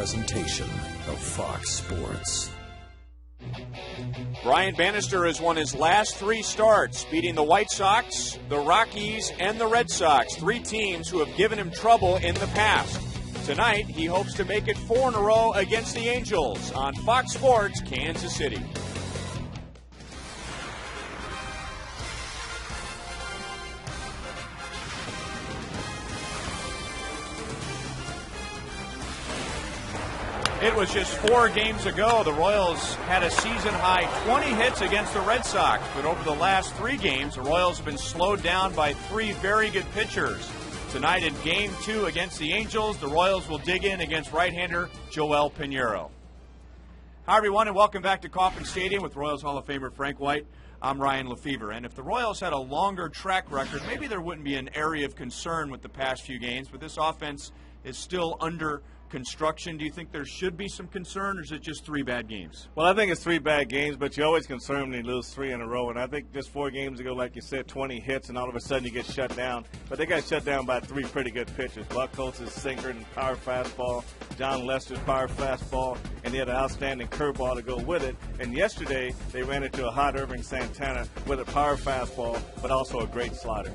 presentation of Fox Sports. Brian Bannister has won his last 3 starts, beating the White Sox, the Rockies, and the Red Sox, 3 teams who have given him trouble in the past. Tonight, he hopes to make it 4 in a row against the Angels on Fox Sports, Kansas City. It was just 4 games ago. The Royals had a season-high 20 hits against the Red Sox, but over the last 3 games, the Royals have been slowed down by 3 very good pitchers. Tonight in Game 2 against the Angels, the Royals will dig in against right-hander Joel Pinheiro. Hi, everyone, and welcome back to Kauffman Stadium with Royals Hall of Famer Frank White. I'm Ryan Lefevre, and if the Royals had a longer track record, maybe there wouldn't be an area of concern with the past few games, but this offense is still under construction. Do you think there should be some concern, or is it just 3 bad games? Well, I think it's 3 bad games, but you're always concerned when you lose 3 in a row. And I think just 4 games ago, like you said, 20 hits, and all of a sudden you get shut down. But they got shut down by 3 pretty good pitchers. Buckholz's sinker and power fastball, John Lester's power fastball, and he had an outstanding curveball to go with it. And yesterday they ran into a hot Irving Santana with a power fastball, but also a great slider.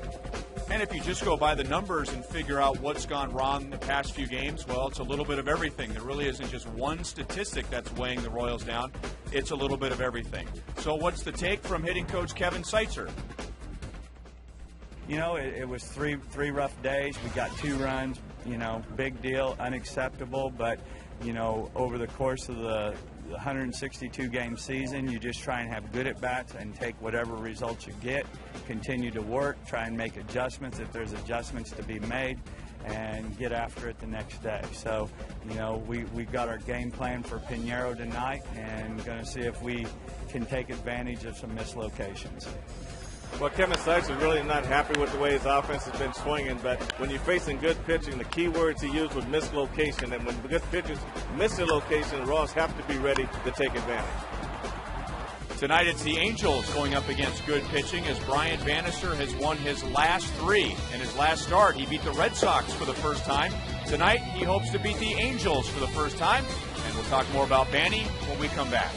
And if you just go by the numbers and figure out what's gone wrong in the past few games, well, it's a little bit of everything. There really isn't just one statistic that's weighing the Royals down. It's a little bit of everything. So what's the take from hitting coach Kevin Seitzer? You know, it was three rough days. We got 2 runs, big deal, unacceptable. But, over the course of the 162-game season, you just try and have good at-bats and take whatever results you get, continue to work, try and make adjustments if there's adjustments to be made, and get after it the next day. So, we got our game plan for Pinheiro tonight, and going to see if we can take advantage of some mislocations. Well, Kevin Seitzer is really not happy with the way his offense has been swinging, but when you're facing good pitching, the key words he used was mislocation, and when good pitchers miss their location, the Royals have to be ready to take advantage. Tonight it's the Angels going up against good pitching as Brian Bannister has won his last 3. In his last start, he beat the Red Sox for the first time. Tonight, he hopes to beat the Angels for the first time, and we'll talk more about Banny when we come back.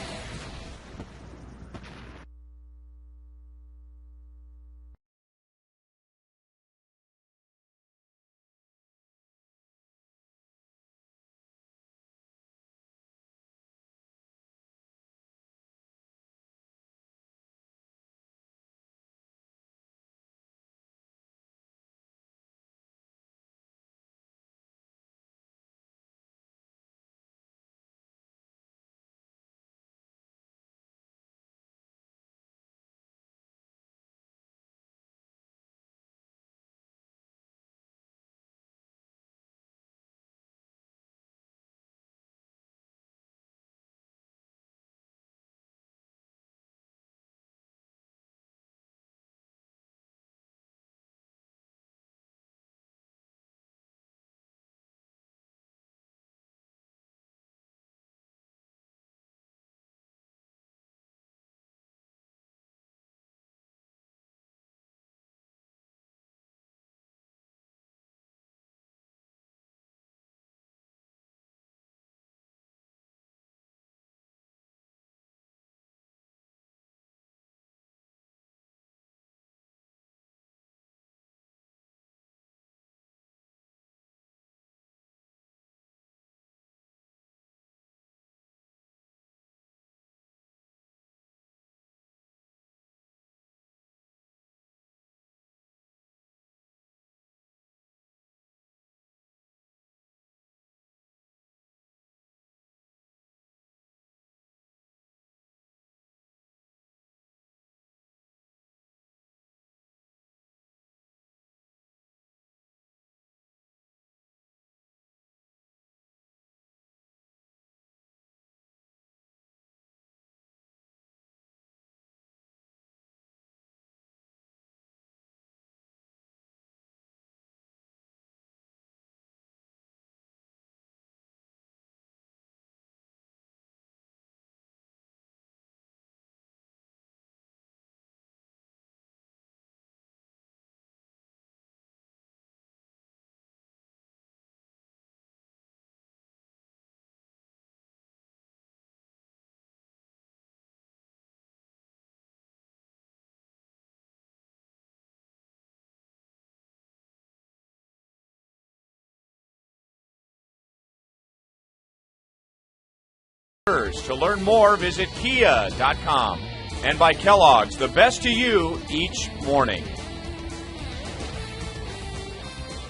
To learn more, visit kia.com. And by Kellogg's, the best to you each morning.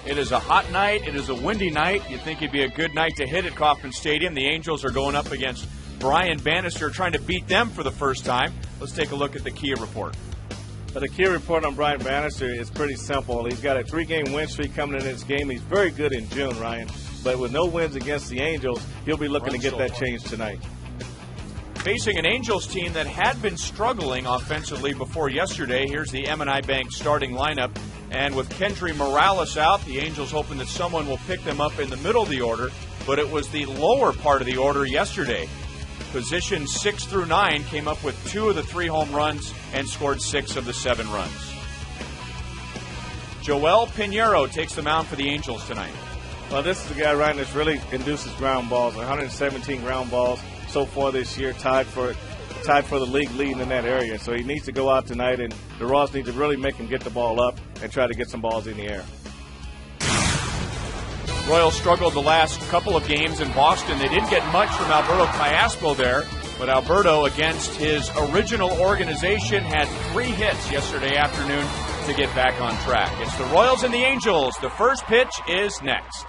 It is a hot night. It is a windy night. You'd think it'd be a good night to hit at Kauffman Stadium. The Angels are going up against Brian Bannister, trying to beat them for the first time. Let's take a look at the Kia report. But the key report on Brian Bannister is pretty simple. He's got a 3-game win streak coming in this game. He's very good in June, Ryan. But with no wins against the Angels, he'll be looking to get that changed tonight. Facing an Angels team that had been struggling offensively before yesterday, here's the M&I Bank starting lineup. And with Kendry Morales out, the Angels hoping that someone will pick them up in the middle of the order. But it was the lower part of the order yesterday. Positions 6 through 9 came up with 2 of the 3 home runs and scored 6 of the 7 runs. Joel Pinheiro takes the mound for the Angels tonight. Well, this is the guy, Ryan, that's really induces ground balls. 117 ground balls so far this year, tied for the league leading in that area. So he needs to go out tonight, and the Royals need to really make him get the ball up and try to get some balls in the air. Royals struggled the last couple of games in Boston. They didn't get much from Alberto Callaspo there, but Alberto, against his original organization, had 3 hits yesterday afternoon to get back on track. It's the Royals and the Angels. The first pitch is next.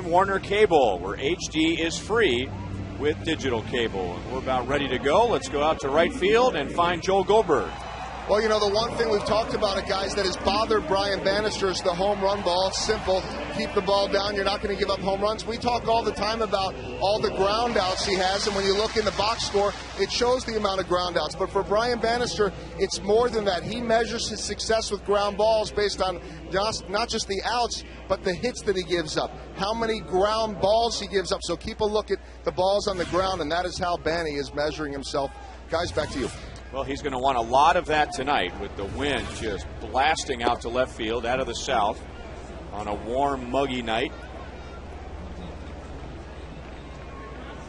Warner Cable, where HD is free with digital cable. And we're about ready to go. Let's go out to right field and find Joel Goldberg. Well, you know, the one thing we've talked about it, guys, that has bothered Brian Bannister is the home run ball. Simple. Keep the ball down. You're not going to give up home runs. We talk all the time about all the ground outs he has, and when you look in the box score, it shows the amount of ground outs. But for Brian Bannister, it's more than that. He measures his success with ground balls based on not just the outs, but the hits that he gives up. How many ground balls he gives up. So keep a look at the balls on the ground, and that is how Banny is measuring himself. Guys, back to you. Well, he's going to want a lot of that tonight with the wind just blasting out to left field out of the south on a warm, muggy night.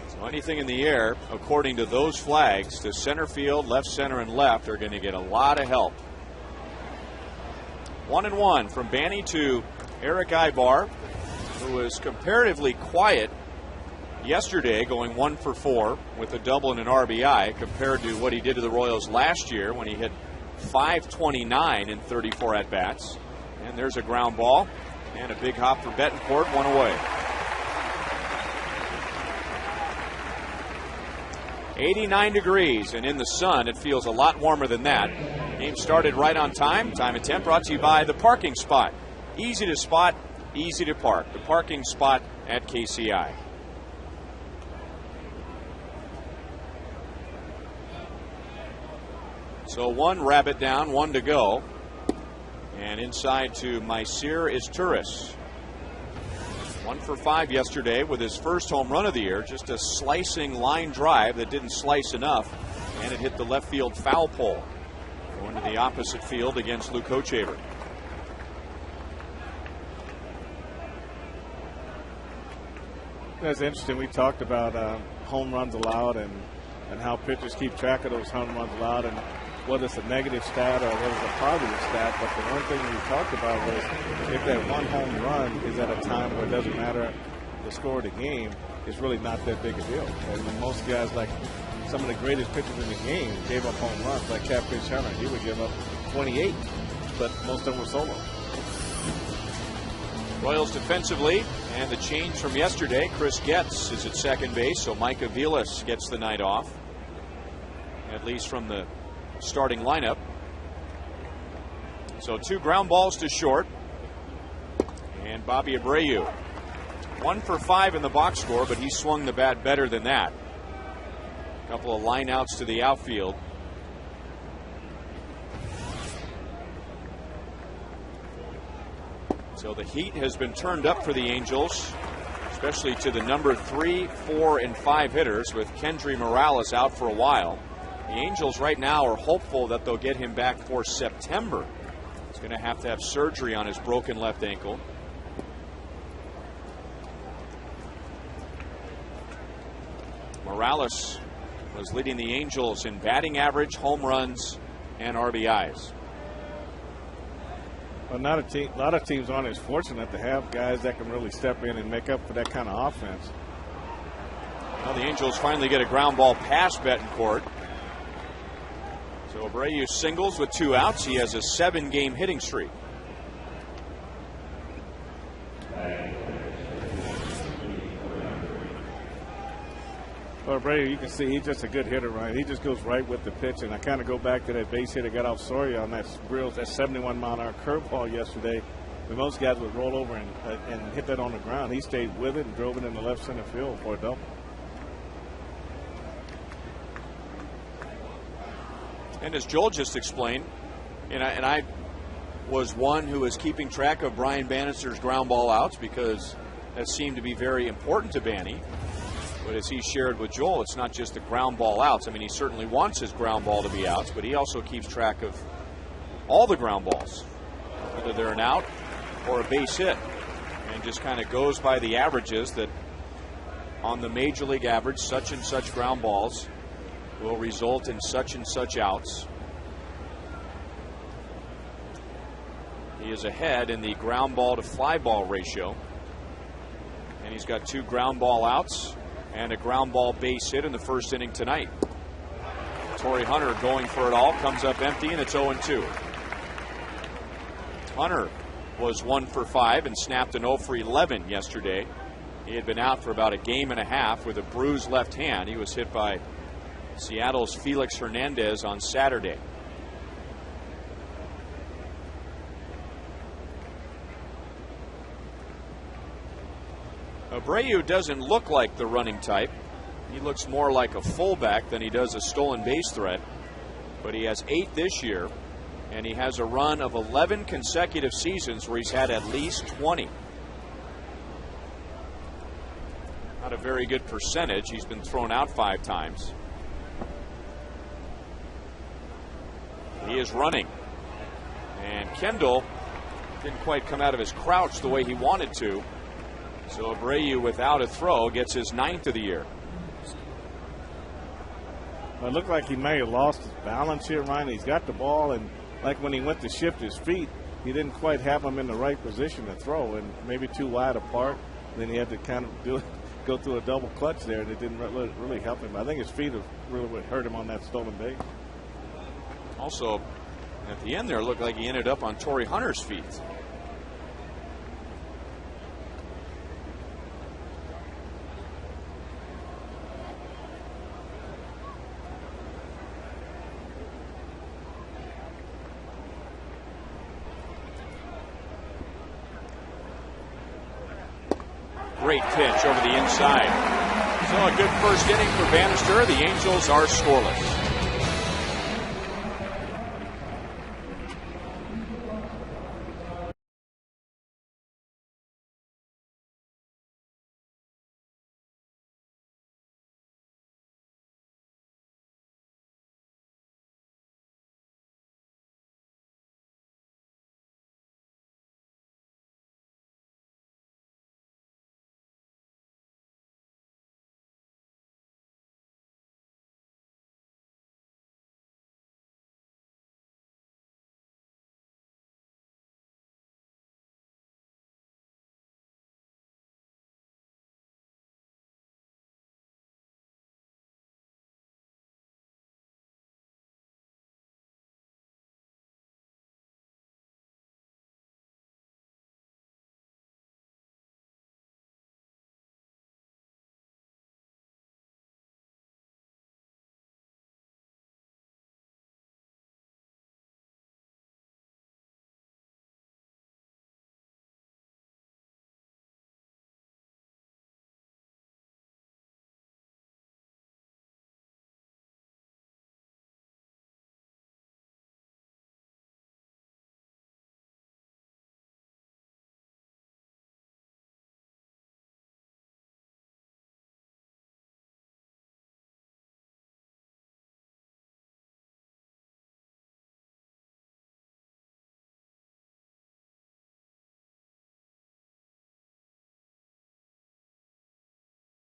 So anything in the air, according to those flags, to center field, left center, and left are going to get a lot of help. 1-1 from Banny to Eric Ibar, who was comparatively quiet yesterday, going 1 for 4 with a double and an RBI compared to what he did to the Royals last year when he hit .529 in 34 at-bats. And there's a ground ball and a big hop for Betancourt, 1 away. 89 degrees, and in the sun, it feels a lot warmer than that. Game started right on time. Time and Temp brought to you by The Parking Spot. Easy to spot, easy to park. The Parking Spot at KCI. So 1 rabbit down, 1 to go. And inside to Mysere is Turris. 1 for 5 yesterday with his first home run of the year. Just a slicing line drive that didn't slice enough, and it hit the left field foul pole. Going to the opposite field against Luke Hochaver. That's interesting. We talked about home runs allowed and how pitchers keep track of those home runs allowed, and whether it's a negative stat or whether it's a positive stat. But the one thing we talked about was if that one home run is at a time where it doesn't matter the score of the game, it's really not that big a deal. And when most guys, like some of the greatest pitchers in the game, gave up home runs, like Catfish Hunter, he would give up 28, but most of them were solo. Royals defensively, and the change from yesterday, Chris Getz is at second base, so Micah Vilas gets the night off, at least from the starting lineup. So 2 ground balls to short, and Bobby Abreu 1 for 5 in the box score, but he swung the bat better than that. A couple of line outs to the outfield. So the heat has been turned up for the Angels, especially to the number 3, 4, and 5 hitters, with Kendry Morales out for a while. The Angels right now are hopeful that they'll get him back for September. He's going to have surgery on his broken left ankle. Morales was leading the Angels in batting average, home runs, and RBIs. Well, a lot of teams aren't as fortunate to have guys that can really step in and make up for that kind of offense. Well, the Angels finally get a ground ball past Betancourt. So Abreu singles with 2 outs. He has a 7-game hitting streak. Well, Abreu, you can see he's just a good hitter, right? He just goes right with the pitch, and I kind of go back to that base hit that got off Soria on that 71-mile-an-hour curveball yesterday. When most guys would roll over and hit that on the ground, he stayed with it and drove it in the left center field for a double. And as Joel just explained, and I was one who was keeping track of Brian Bannister's ground ball outs because that seemed to be very important to Banny. But as he shared with Joel, it's not just the ground ball outs. I mean, he certainly wants his ground ball to be outs, but he also keeps track of all the ground balls, whether they're an out or a base hit, and just kind of goes by the averages that on the major league average, such and such ground balls will result in such and such outs. He is ahead in the ground ball to fly ball ratio, and he's got 2 ground ball outs and a ground ball base hit in the first inning tonight. Torrey Hunter going for it all, comes up empty, and it's 0-2. Hunter was 1 for 5 and snapped an 0 for 11 yesterday. He had been out for about a game and a half with a bruised left hand. He was hit by Seattle's Felix Hernandez on Saturday. Abreu doesn't look like the running type. He looks more like a fullback than he does a stolen base threat. But he has 8 this year, and he has a run of 11 consecutive seasons where he's had at least 20. Not a very good percentage. He's been thrown out 5 times. He is running. And Kendall didn't quite come out of his crouch the way he wanted to. So Abreu, without a throw, gets his 9th of the year. Well, it looked like he may have lost his balance here, Ryan. He's got the ball, and like when he went to shift his feet, he didn't quite have them in the right position to throw, and maybe too wide apart. Then he had to kind of go through a double clutch there, and it didn't really help him. I think his feet have really hurt him on that stolen base. Also, at the end there, it looked like he ended up on Torrey Hunter's feet. Great pitch over the inside. So a good first inning for Bannister. The Angels are scoreless.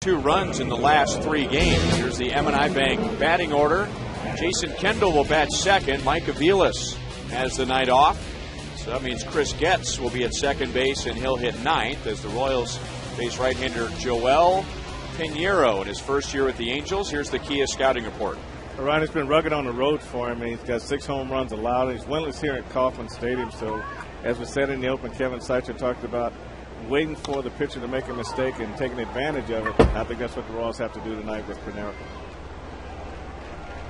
Two runs in the last 3 games. Here's the M&I Bank batting order. Jason Kendall will bat second. Mike Aviles has the night off. So that means Chris Getz will be at second base, and he'll hit ninth as the Royals face right-hander Joel Pinheiro in his first year with the Angels. Here's the Kia scouting report. Ryan, it's been rugged on the road for him, and he's got 6 home runs allowed. He's winless here at Kauffman Stadium. So, as we said in the open, Kevin Seitzer talked about waiting for the pitcher to make a mistake and taking advantage of it. I think that's what the Royals have to do tonight with Pinheiro.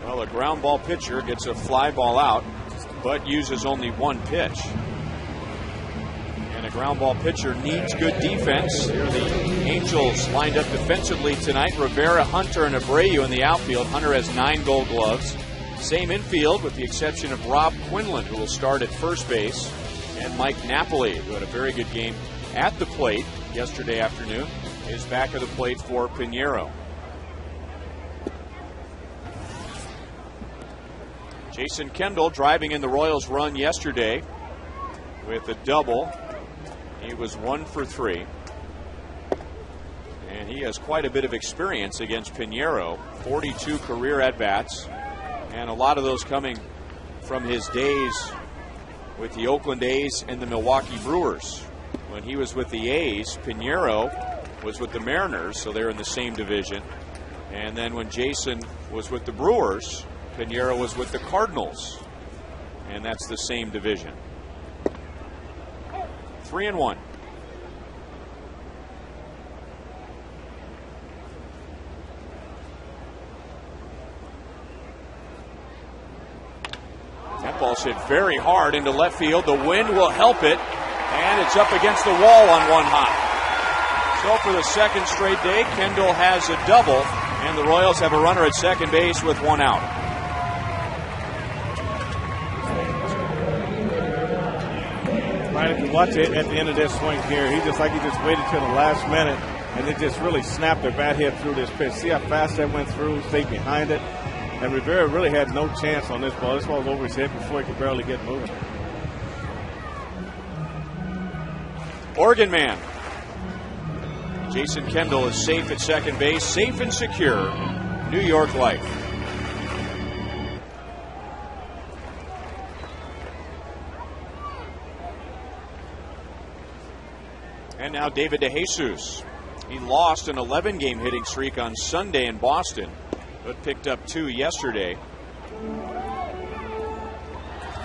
Well, a ground ball pitcher gets a fly ball out, but uses only 1 pitch. And a ground ball pitcher needs good defense. Here are the Angels lined up defensively tonight. Rivera, Hunter, and Abreu in the outfield. Hunter has 9 Gold Gloves. Same infield with the exception of Rob Quinlan, who will start at first base, and Mike Napoli, who had a very good game at the plate yesterday afternoon, is back at the plate for Pinheiro. Jason Kendall driving in the Royals' run yesterday with a double. He was 1 for 3. And he has quite a bit of experience against Pinheiro. 42 career at-bats. And a lot of those coming from his days with the Oakland A's and the Milwaukee Brewers. When he was with the A's, Pinheiro was with the Mariners, so they're in the same division. And then when Jason was with the Brewers, Pinheiro was with the Cardinals, and that's the same division. 3-1. That ball's hit very hard into left field. The wind will help it, and it's up against the wall on 1 hop. So for the second straight day, Kendall has a double, and the Royals have a runner at second base with 1 out. Right, if you watch it at the end of this swing here, he just waited till the last minute, and they just really snapped their bat head through this pitch. See how fast that went through, stayed behind it. And Rivera really had no chance on this ball. This ball was over his head before he could barely get moving. Oregon man. Jason Kendall is safe at second base, safe and secure. New York Life. now David DeJesus. He lost an 11-game hitting streak on Sunday in Boston, but picked up 2 yesterday.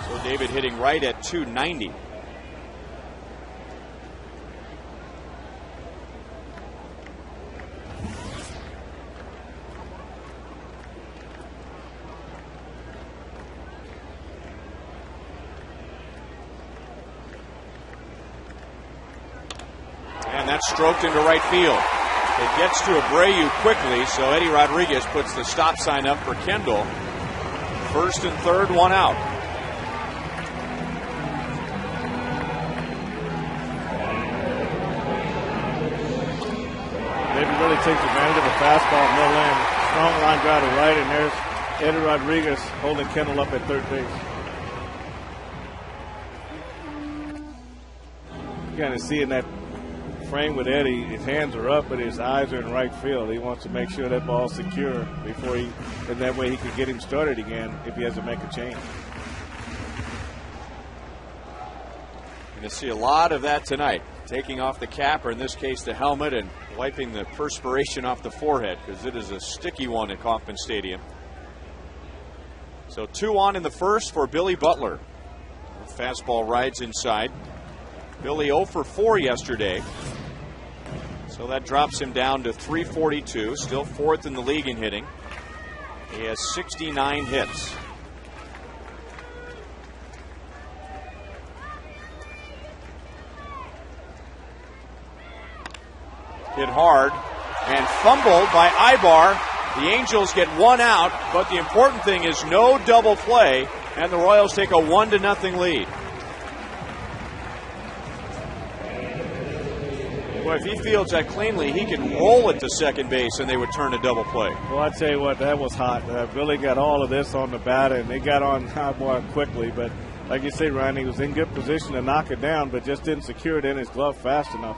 So David hitting right at .290. And that's stroked into right field. It gets to Abreu quickly, so Eddie Rodriguez puts the stop sign up for Kendall. First and third, 1 out. Maybe really takes advantage of a fastball, middle in. Strong line drive to right, and there's Eddie Rodriguez holding Kendall up at third base. You kind of see in that frame with Eddie, his hands are up, but his eyes are in right field. He wants to make sure that ball's secure before and that way he can get him started again if he has to make a change. Going to see a lot of that tonight. Taking off the cap, or in this case the helmet, and wiping the perspiration off the forehead, because it is a sticky one at Kauffman Stadium. So 2 on in the first for Billy Butler. Fastball rides inside. Billy 0 for 4 yesterday. So that drops him down to .342. Still 4th in the league in hitting. He has 69 hits. Hit hard and fumbled by Ibar. The Angels get 1 out, but the important thing is no double play, and the Royals take a 1-0 lead. Boy, if he fields that cleanly, he can roll it to second base and they would turn a double play. Well, I tell you what, that was hot. Billy got all of this on the bat, and they got on Ibar quickly. But like you say, Ryan, he was in good position to knock it down, but just didn't secure it in his glove fast enough.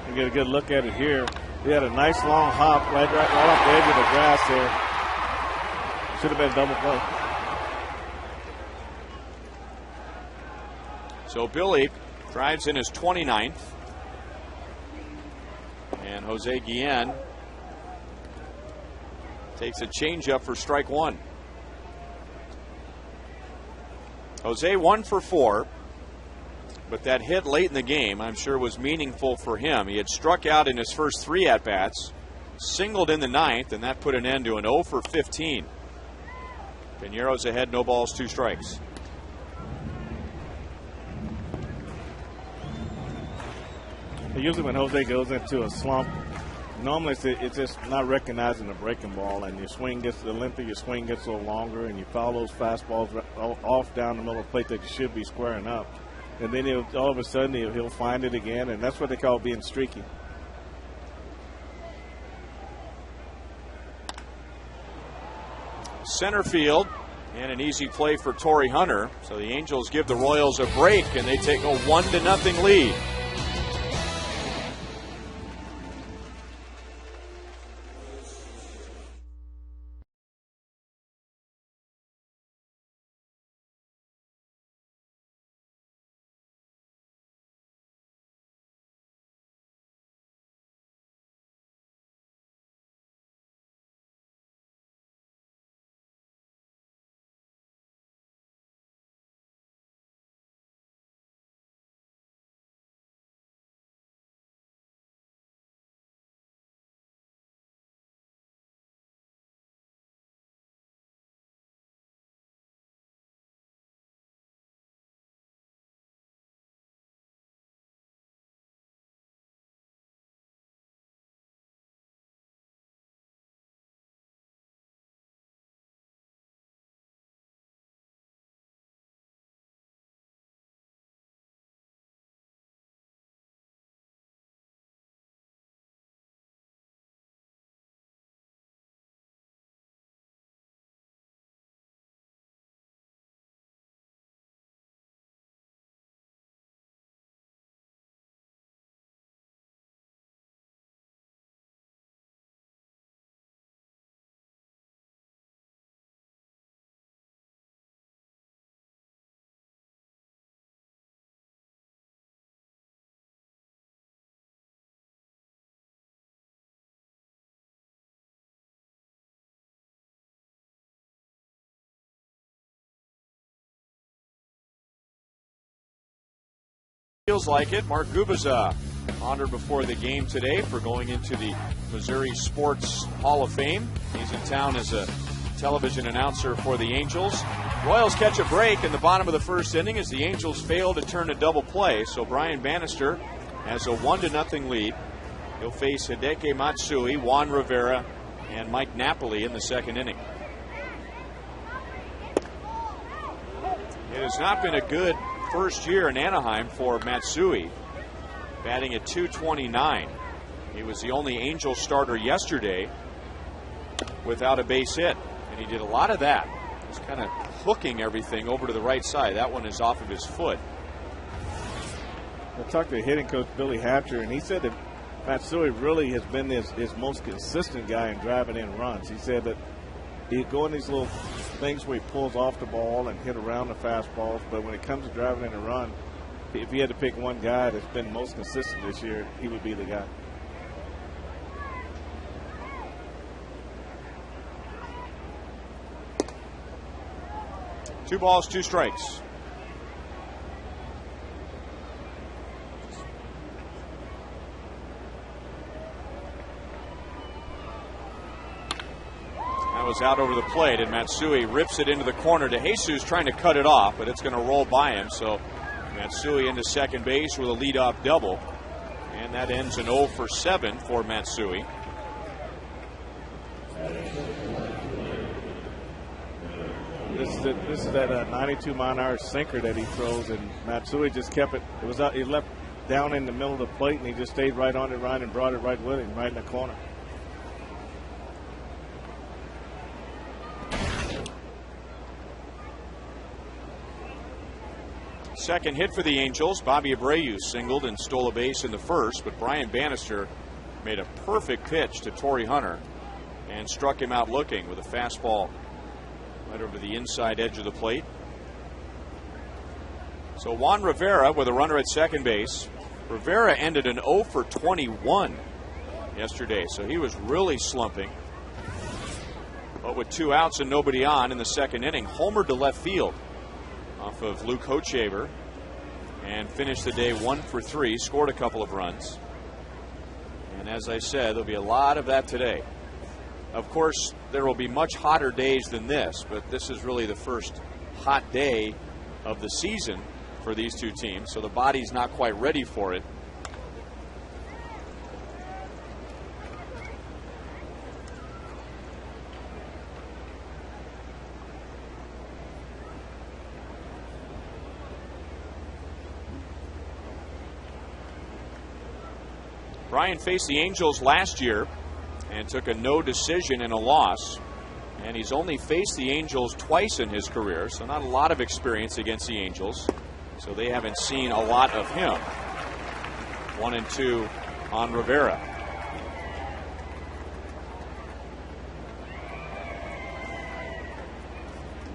You get a good look at it here. He had a nice long hop right off the edge of the grass there. Should have been a double play. So Billy drives in his 29th. And Jose Guillen takes a changeup for strike 1. Jose 1 for 4. But that hit late in the game, I'm sure, was meaningful for him. He had struck out in his first 3 at-bats, singled in the 9th, and that put an end to an 0 for 15. Piñeiro's ahead, no balls, 2 strikes. Usually when Jose goes into a slump, normally it's just not recognizing the breaking ball, and your swing gets, the length of your swing gets a little longer, and you foul those fastballs off down the middle of the plate that you should be squaring up. And then all of a sudden he'll find it again, and that's what they call being streaky. Center field, and an easy play for Torrey Hunter. So the Angels give the Royals a break, and they take a 1-0 lead. Feels like it. Mark Gubaza honored before the game today for going into the Missouri Sports Hall of Fame. He's in town as a television announcer for the Angels. Royals catch a break in the bottom of the first inning as the Angels fail to turn a double play. So Brian Bannister has a 1-0 lead. He'll face Hideki Matsui, Juan Rivera, and Mike Napoli in the second inning. It has not been a good first year in Anaheim for Matsui, batting at .229. He was the only Angel starter yesterday without a base hit, and he did a lot of that. He's kind of hooking everything over to the right side. That one is off of his foot. I talked to hitting coach Billy Hatcher, and he said that Matsui really has been his most consistent guy in driving in runs. He said that he'd go in these little things where he pulls off the ball and hit around the fastballs, but when it comes to driving in a run, if he had to pick one guy that's been most consistent this year, he would be the guy. Two balls, two strikes. Was out over the plate, and Matsui rips it into the corner to Jesus, trying to cut it off, but it's going to roll by him. So Matsui into second base with a leadoff double, and that ends an 0 for 7 for Matsui. This is that 92-mile-an-hour sinker that he throws, and Matsui just kept it. It was out. He left down in the middle of the plate, and he just stayed right on it, right, and brought it right with him, right in the corner. Second hit for the Angels. Bobby Abreu singled and stole a base in the first, but Brian Bannister made a perfect pitch to Torrey Hunter and struck him out looking with a fastball right over the inside edge of the plate. So Juan Rivera with a runner at second base. Rivera ended an 0 for 21 yesterday, so he was really slumping. But with 2 outs and nobody on in the second inning, homered to left field off of Luke Hochevar and finished the day 1 for 3, scored a couple of runs. And as I said, there'll be a lot of that today. Of course, there will be much hotter days than this, but this is really the first hot day of the season for these two teams, so the body's not quite ready for it. Brian faced the Angels last year and took a no decision and a loss. And he's only faced the Angels twice in his career, so not a lot of experience against the Angels. So they haven't seen a lot of him. 1-2 on Rivera.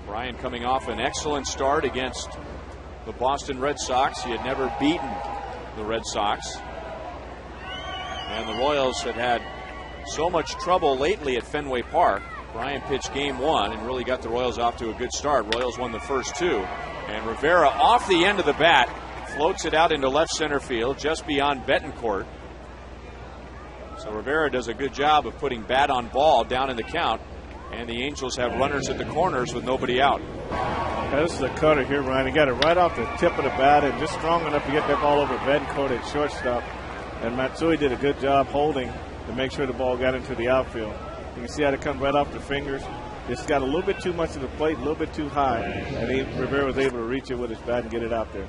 Brian coming off an excellent start against the Boston Red Sox. He had never beaten the Red Sox. And the Royals had had so much trouble lately at Fenway Park. Brian pitched game 1 and really got the Royals off to a good start. Royals won the first 2. And Rivera off the end of the bat floats it out into left center field just beyond Betancourt. So Rivera does a good job of putting bat on ball down in the count. And the Angels have runners at the corners with nobody out. Yeah, this is a cutter here, Ryan. He got it right off the tip of the bat and just strong enough to get that ball over Betancourt at shortstop. And Matsui did a good job holding to make sure the ball got into the outfield. You can see how it comes right off the fingers. It's got a little bit too much of the plate, a little bit too high. And Rivera was able to reach it with his bat and get it out there.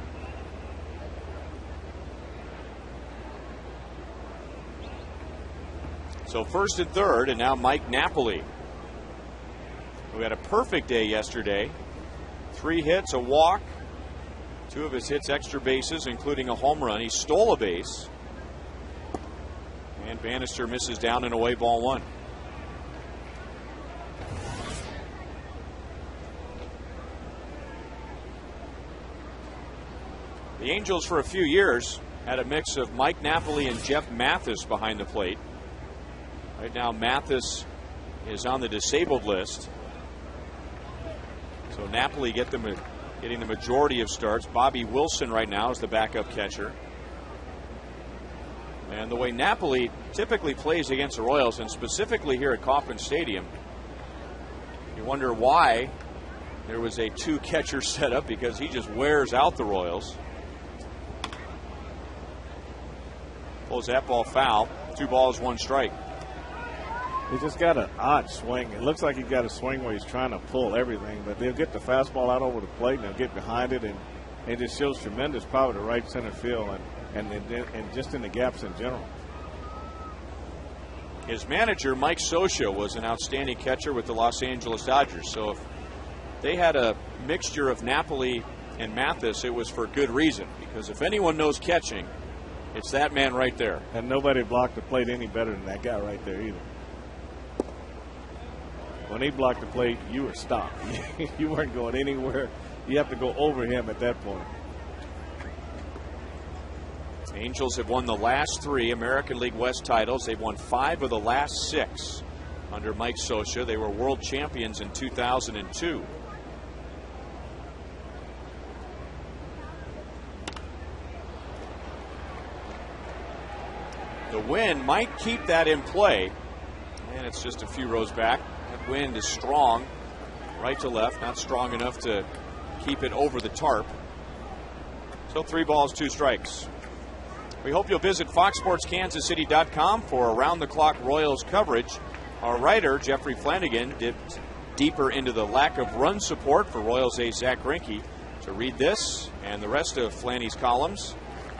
So first and third, and now Mike Napoli, who had a perfect day yesterday. 3 hits, a walk, 2 of his hits extra bases, including a home run. He stole a base. And Bannister misses down and away, ball 1. The Angels for a few years had a mix of Mike Napoli and Jeff Mathis behind the plate. Right now Mathis is on the disabled list. So Napoli getting the majority of starts. Bobby Wilson right now is the backup catcher. And the way Napoli typically plays against the Royals, and specifically here at Kauffman Stadium, you wonder why there was a 2-catcher setup, because he just wears out the Royals. Pulls that ball foul. 2 balls, 1 strike. He just got an odd swing. It looks like he got a swing where he's trying to pull everything, but they'll get the fastball out over the plate and they'll get behind it, and it just shows tremendous power to right center field and just in the gaps in general. His manager, Mike Scioscia, was an outstanding catcher with the Los Angeles Dodgers. So if they had a mixture of Napoli and Mathis, it was for good reason, because if anyone knows catching, it's that man right there. And nobody blocked the plate any better than that guy right there either. When he blocked the plate, you were stopped. You weren't going anywhere. You have to go over him at that point. Angels have won the last 3 American League West titles. They've won 5 of the last 6 under Mike Scioscia. They were world champions in 2002. The wind might keep that in play, and it's just a few rows back. That wind is strong, right to left, not strong enough to keep it over the tarp. So 3 balls, 2 strikes. We hope you'll visit FoxSportsKansasCity.com for around-the-clock Royals coverage. Our writer, Jeffrey Flanagan, dipped deeper into the lack of run support for Royals ace Zach Greinke. To read this and the rest of Flanny's columns,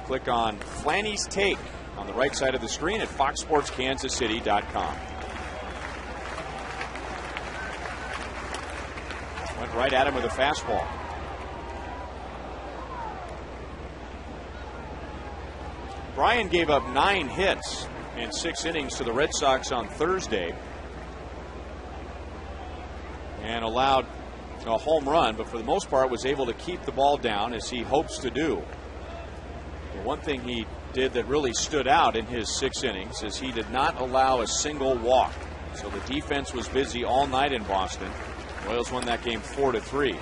click on Flanny's Take on the right side of the screen at FoxSportsKansasCity.com. Went right at him with a fastball. Bryan gave up 9 hits in 6 innings to the Red Sox on Thursday and allowed a home run, but for the most part was able to keep the ball down, as he hopes to do. The one thing he did that really stood out in his 6 innings is he did not allow a single walk. So the defense was busy all night in Boston. Royals won that game 4-3.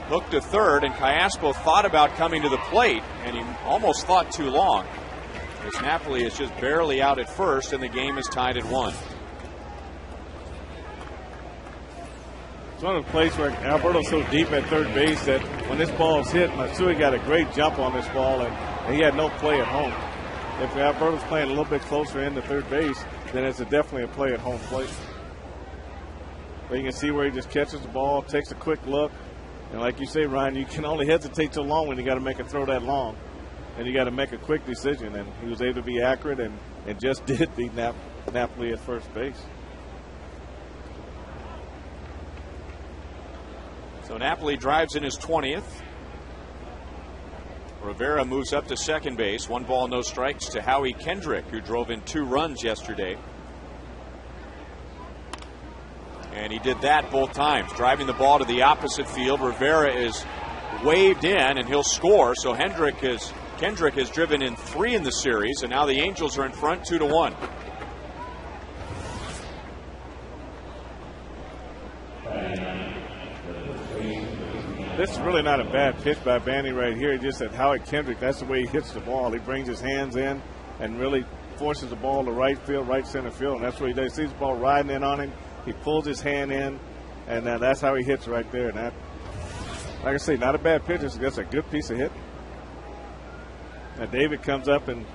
Hooked to third, and Callaspo thought about coming to the plate, and he almost thought too long, as Napoli is just barely out at first, and the game is tied at 1. It's one of the plays where Alberto's so deep at third base that when this ball is hit, Matsui got a great jump on this ball, and he had no play at home. If Alberto's playing a little bit closer into third base, then it's definitely a play at home plate. But you can see where he just catches the ball, takes a quick look. And like you say, Ryan, you can only hesitate so long when you got to make a throw that long. And you got to make a quick decision. And he was able to be accurate and just did beat Napoli at first base. So Napoli drives in his 20th. Rivera moves up to second base. 1 ball, no strikes to Howie Kendrick, who drove in 2 runs yesterday. And he did that both times, driving the ball to the opposite field. Rivera is waved in, and he'll score. So Kendrick has driven in 3 in the series, and now the Angels are in front 2-1. This is really not a bad pitch by Banny right here. He just said Howie Kendrick, that's the way he hits the ball. He brings his hands in and really forces the ball to right field, right center field, and that's what he does. He sees the ball riding in on him. He pulls his hand in, and that's how he hits right there. And that, like I say, not a bad pitch. That's a good piece of hit. Now David comes up, and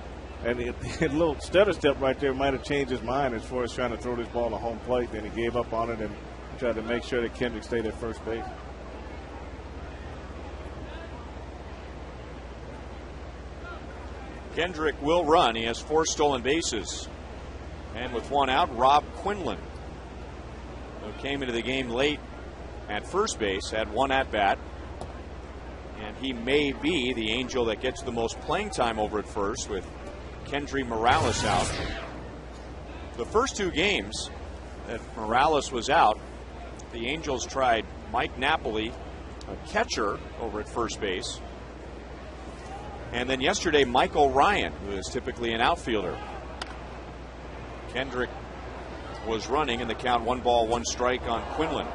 a little stutter step right there might have changed his mind as far as trying to throw this ball to home plate. Then he gave up on it and tried to make sure that Kendrick stayed at first base. Kendrick will run. He has 4 stolen bases. And with 1 out, Rob Quinlan, who came into the game late at first base, had 1 at-bat. And he may be the Angel that gets the most playing time over at first, with Kendry Morales out. The first 2 games that Morales was out, the Angels tried Mike Napoli, a catcher, over at first base. And then yesterday, Michael Ryan, who is typically an outfielder. Kendrick was running in the count, 1 ball, 1 strike on Quinlan.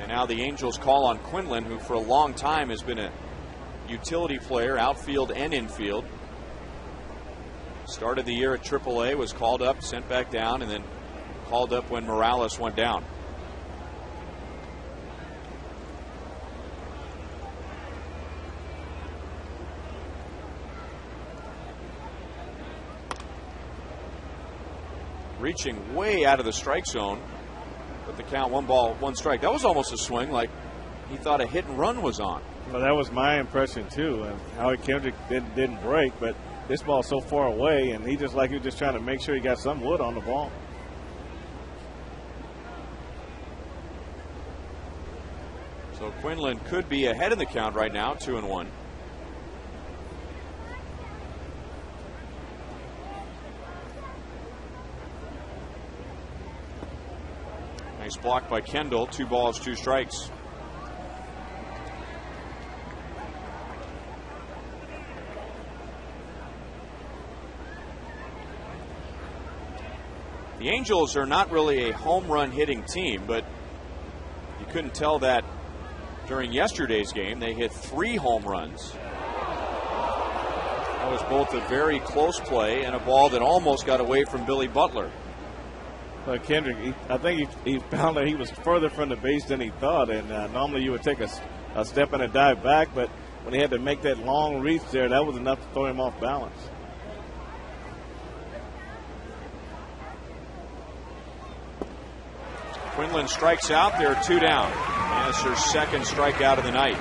And now the Angels call on Quinlan, who for a long time has been a utility player, outfield and infield. Started the year at AAA, was called up, sent back down, and then called up when Morales went down. Reaching way out of the strike zone, but the count 1 ball, 1 strike. That was almost a swing, like he thought a hit and run was on. Well, that was my impression too. And Howie Kendrick didn't break, but this ball's so far away, and he was just trying to make sure he got some wood on the ball. So Quinlan could be ahead in the count right now, 2-1. Nice block by Kendall. 2 balls, 2 strikes. The Angels are not really a home run hitting team, but you couldn't tell that during yesterday's game. They hit 3 home runs. That was both a very close play and a ball that almost got away from Billy Butler. Kendrick, I think he found that he was further from the base than he thought, and normally you would take a step and a dive back, but when he had to make that long reach there, that was enough to throw him off balance. Quinlan strikes out. They're 2 down. And it's her second strikeout of the night.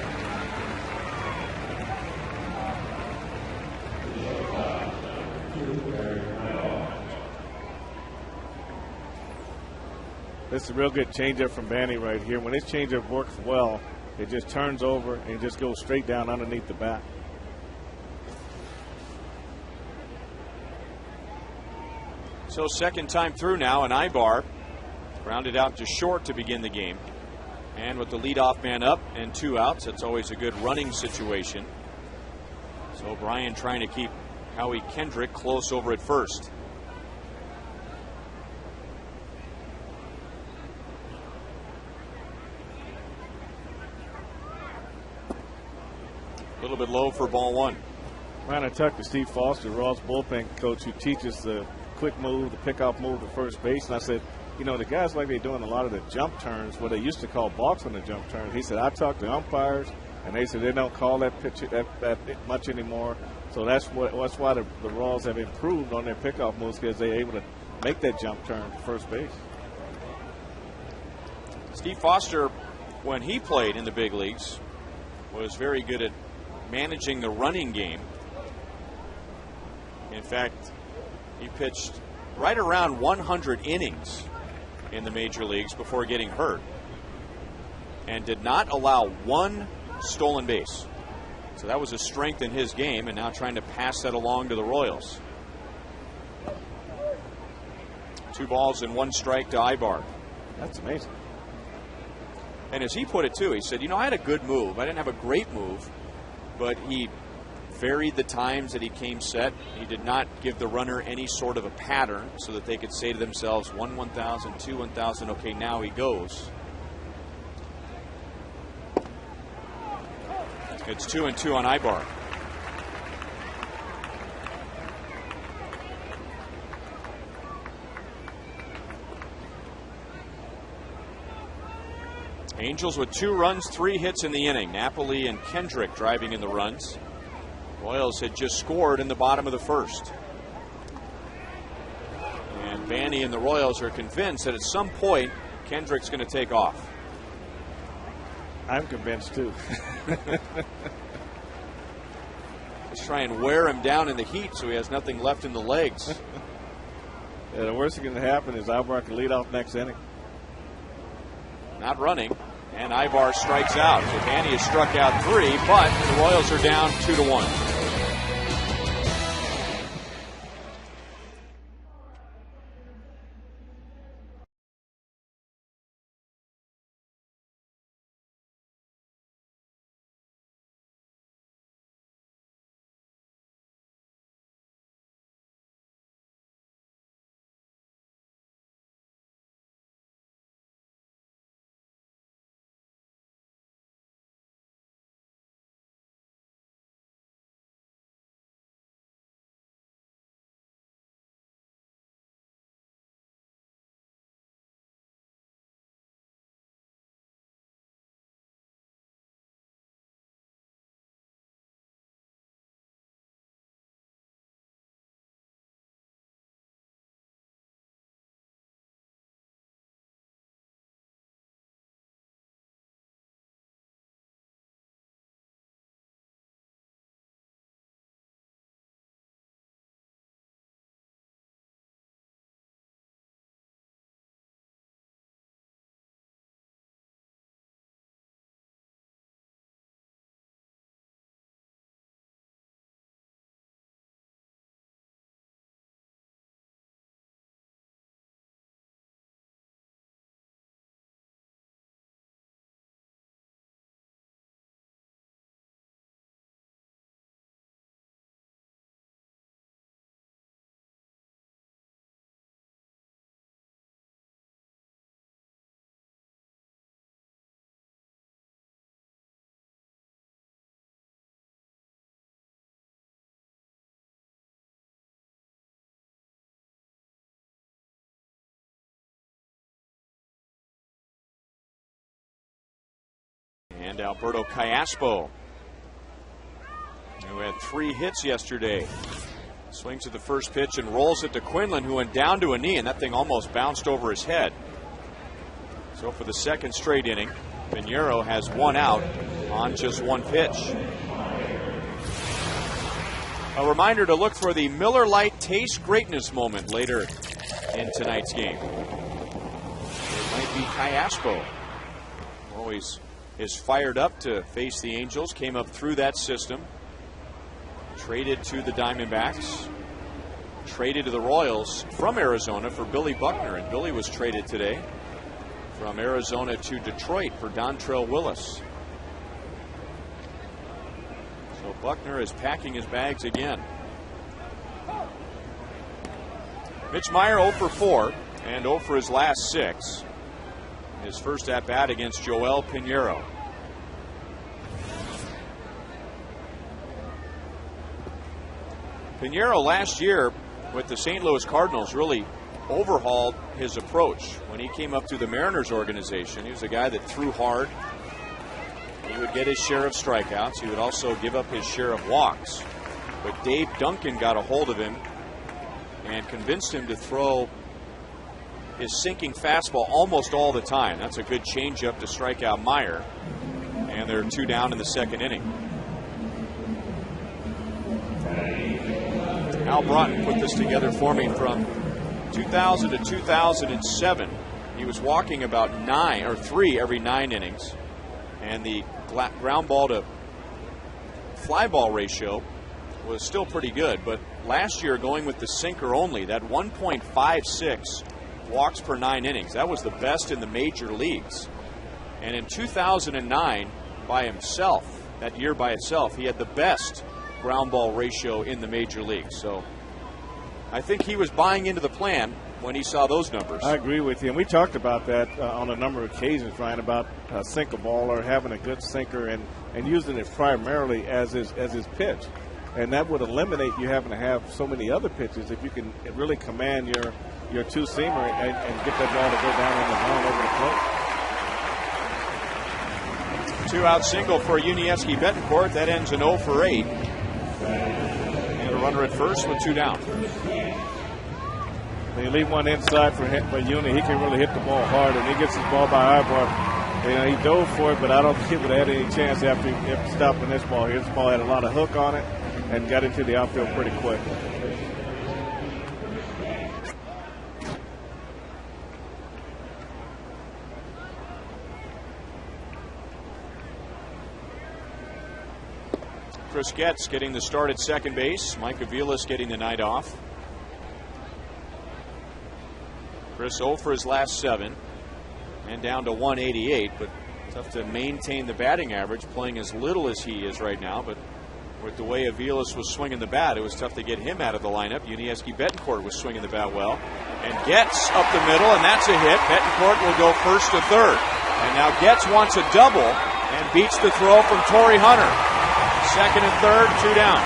This is a real good changeup from Banny right here. When his changeup works well, it just turns over and just goes straight down underneath the bat. So second time through now, and Ibar grounded out to short to begin the game. And with the leadoff man up and 2 outs, that's always a good running situation. So O'Brien trying to keep Howie Kendrick close over at first. A little bit low for ball 1. Trying to tuck to Steve Foster, Raw's bullpen coach, who teaches the quick move, the pickoff move to first base. And I said, you know, the guys like they're doing a lot of the jump turns, what they used to call balks on the jump turns. He said, I talked to umpires, and they said they don't call that pitch that much anymore. So that's why the Raws have improved on their pickoff moves, because they're able to make that jump turn to first base. Steve Foster, when he played in the big leagues, was very good at managing the running game. In fact, he pitched right around 100 innings in the major leagues before getting hurt, and did not allow 1 stolen base. So that was a strength in his game, and now trying to pass that along to the Royals. 2 balls and 1 strike to Ibar. That's amazing. And as he put it too, he said, you know, I had a good move. I didn't have a great move, but he varied the times that he came set. He did not give the runner any sort of a pattern so that they could say to themselves, 1-1,000, 2-1,000, okay, now he goes. It's 2-2 on Ibar. Angels with 2 runs, 3 hits in the inning. Napoli and Kendrick driving in the runs. Royals had just scored in the bottom of the first. And Banny and the Royals are convinced that at some point Kendrick's going to take off. I'm convinced too. Let's try and wear him down in the heat so he has nothing left in the legs. Yeah, the worst thing that can happen is Ibar can lead off next inning. Not running, and Ibar strikes out. So Banny has struck out 3, but the Royals are down 2-1. and Alberto Callaspo, who had 3 hits yesterday. Swings at the first pitch and rolls it to Quinlan, who went down to a knee, and that thing almost bounced over his head. So for the second straight inning, Pinheiro has 1 out on just 1 pitch. A reminder to look for the Miller Lite Taste Greatness moment later in tonight's game. It might be Callaspo. Always is fired up to face the Angels. Came up through that system. Traded to the Diamondbacks. Traded to the Royals from Arizona for Billy Buckner. And Billy was traded today from Arizona to Detroit for Dontrell Willis. So Buckner is packing his bags again. Mitch Meyer 0 for 4 and 0 for his last 6. His first at bat against Joel Pinheiro. Pinheiro last year with the St. Louis Cardinals really overhauled his approach. When he came up through the Mariners organization, he was a guy that threw hard. He would get his share of strikeouts. He would also give up his share of walks. But Dave Duncan got a hold of him and convinced him to throw his sinking fastball almost all the time. That's a good changeup to strike out Meyer. And they're 2 down in the second inning. Al Broughton put this together for me from 2000 to 2007. He was walking about 3 every 9 innings. And the ground ball to fly ball ratio was still pretty good. But last year, going with the sinker only, that 1.56 walks per 9 innings, that was the best in the major leagues. And in 2009, by himself, that year by itself, he had the best ground ball ratio in the major leagues. So I think he was buying into the plan when he saw those numbers. I agree with you. And we talked about that on a number of occasions, Ryan, about sink a ball or having a good sinker and using it primarily as his pitch. And that would eliminate you having to have so many other pitches if you can really command your two-seamer and get that ball to go down in the zone over the plate. 2-out single for Yuniesky Betancourt. That ends in 0 for 8. And a runner at first with 2 down. When you leave one inside for Uni, he can really hit the ball hard, and he gets his ball by Ibar. He dove for it, but I don't think he would have had any chance after stopping this ball here. This ball had a lot of hook on it and got into the outfield pretty quick. Chris Getz getting the start at second base. Mike Aviles getting the night off. Chris 0 for his last 7 and down to 188, but tough to maintain the batting average playing as little as he is right now. But with the way Aviles was swinging the bat, it was tough to get him out of the lineup. Yuniesky Betancourt was swinging the bat well. And Getz up the middle, and that's a hit. Betancourt will go first to third. And now Getz wants a double and beats the throw from Torrey Hunter. Second and third, 2 down.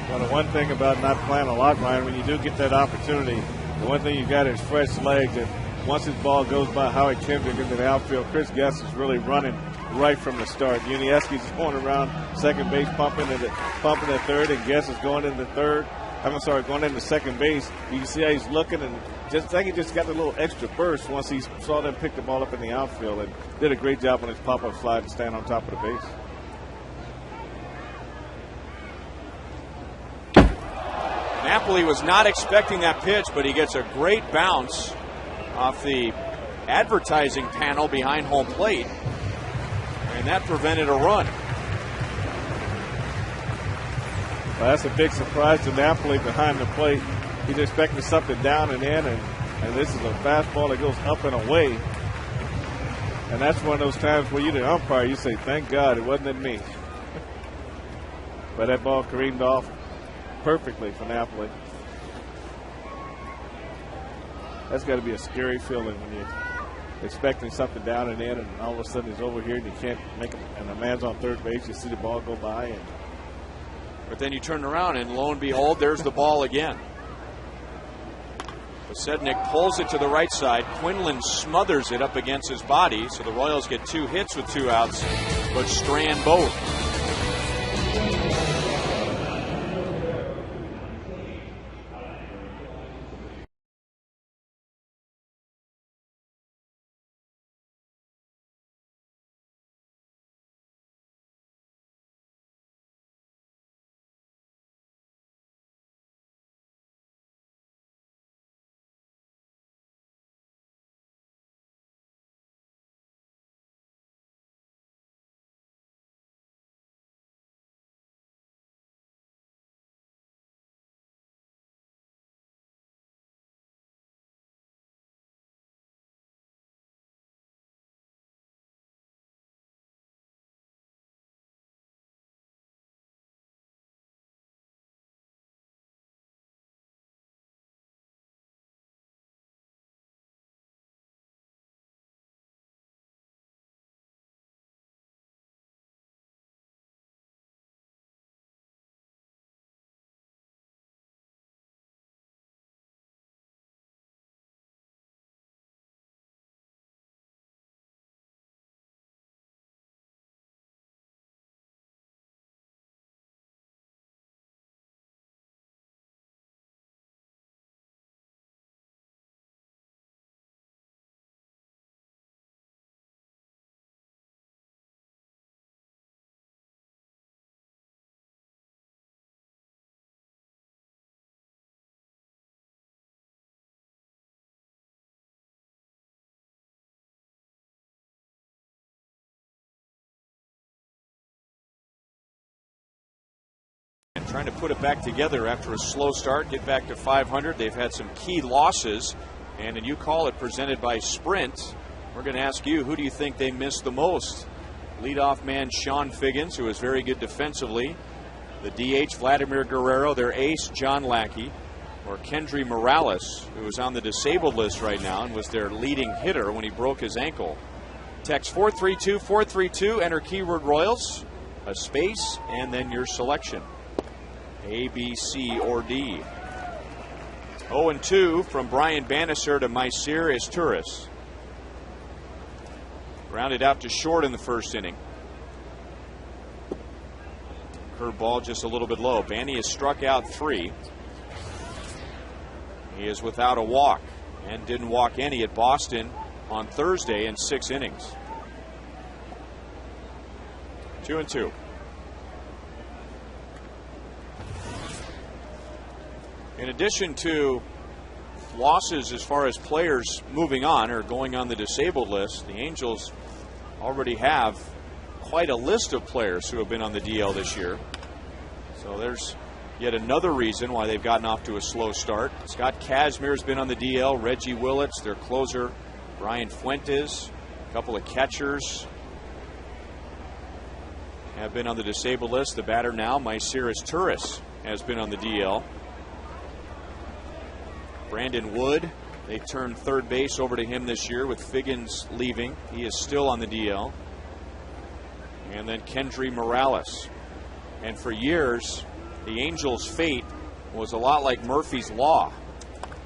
Well, the one thing about not playing a lot, Ryan, when you do get that opportunity, the one thing you got is fresh legs. And once his ball goes by Howie Kendrick into the outfield, Chris Getz is really running right from the start. Yuniesky's going around second base, pumping at third, and Getz is going into going into second base. You can see how he's looking, and just like he just got a little extra burst once he saw them pick the ball up in the outfield, and did a great job on his pop-up slide to stand on top of the base. Napoli was not expecting that pitch, but he gets a great bounce off the advertising panel behind home plate, and that prevented a run. Well, that's a big surprise to Napoli behind the plate. He's expecting something down and in, and this is a fastball that goes up and away. And that's one of those times where you're the umpire, you say, thank God it wasn't at me. But that ball careened off perfectly for Napoli. That's got to be a scary feeling when expecting something down and in, and all of a sudden he's over here and you can't make him, and a man's on third base. You see the ball go by, but then you turn around and lo and behold, there's the ball again. Sednick pulls it to the right side. Quinlan smothers it up against his body, so the Royals get 2 hits with 2 outs, but strand both. Trying to put it back together after a slow start, get back to 500. They've had some key losses, and you call it presented by Sprint. We're going to ask you, who do you think they missed the most? Leadoff man Sean Figgins, who is very good defensively. The DH Vladimir Guerrero, their ace John Lackey, or Kendry Morales, who is on the disabled list right now and was their leading hitter when he broke his ankle. Text 432-432, enter keyword Royals, a space, and then your selection. A, B, C, or D. 0-2 from Brian Bannister to Mycir Izturis. Grounded out to short in the first inning. Curveball just a little bit low. Banny has struck out 3. He is without a walk and didn't walk any at Boston on Thursday in 6 innings. 2-2. In addition to losses as far as players moving on or going on the disabled list, the Angels already have quite a list of players who have been on the DL this year. So there's yet another reason why they've gotten off to a slow start. Scott Kazmir has been on the DL, Reggie Willits, their closer, Brian Fuentes, a couple of catchers have been on the disabled list. The batter now, Mycir Izturis, has been on the DL. Brandon Wood, they turned third base over to him this year with Figgins leaving. He is still on the DL. And then Kendry Morales. And for years, the Angels' fate was a lot like Murphy's Law.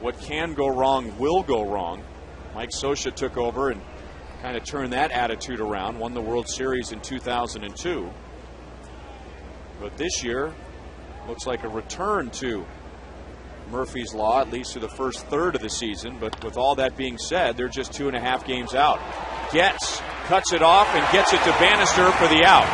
What can go wrong will go wrong. Mike Scioscia took over and kind of turned that attitude around, won the World Series in 2002. But this year, looks like a return to Murphy's Law, at least for the first third of the season. But with all that being said, they're just 2.5 games out. Getz cuts it off and gets it to Bannister for the out.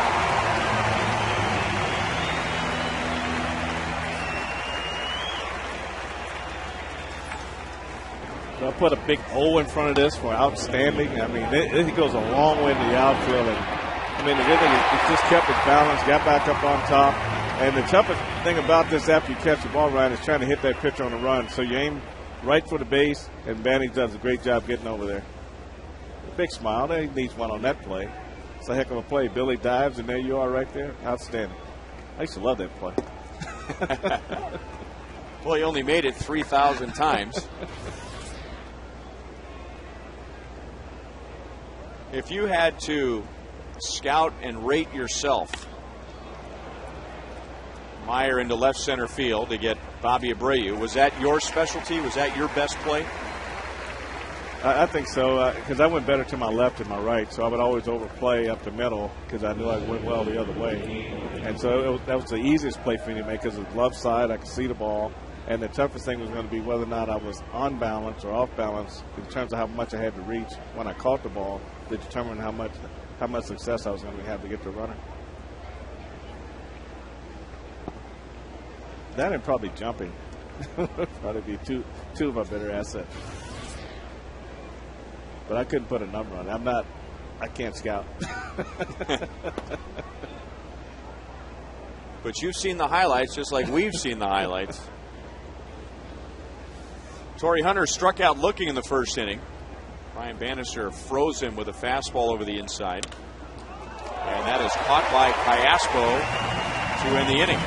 They'll put a big O in front of this for outstanding. I mean, it goes a long way to the outfield. And, I mean, the good thing is he just kept his balance, got back up on top. And the toughest thing about this after you catch the ball right is trying to hit that pitcher on the run. So you aim right for the base, and Banning does a great job getting over there. A big smile. He needs one on that play. It's a heck of a play. Billy dives, and there you are right there. Outstanding. I used to love that play. Well, he only made it 3,000 times. If you had to scout and rate yourself, Meyer into left center field to get Bobby Abreu, was that your specialty? Was that your best play? I think so, because I went better to my left and my right, so I would always overplay up the middle because I knew I went well the other way. And so that was the easiest play for me to make because of the left side, I could see the ball. And the toughest thing was going to be whether or not I was on balance or off balance in terms of how much I had to reach when I caught the ball to determine how much success I was going to have to get the runner. That and probably jumping probably be two of my better assets. But I couldn't put a number on it. I can't scout. But you've seen the highlights just like we've seen the highlights. Torrey Hunter struck out looking in the first inning. Brian Bannister froze him with a fastball over the inside. And that is caught by Cayaspo to end the inning.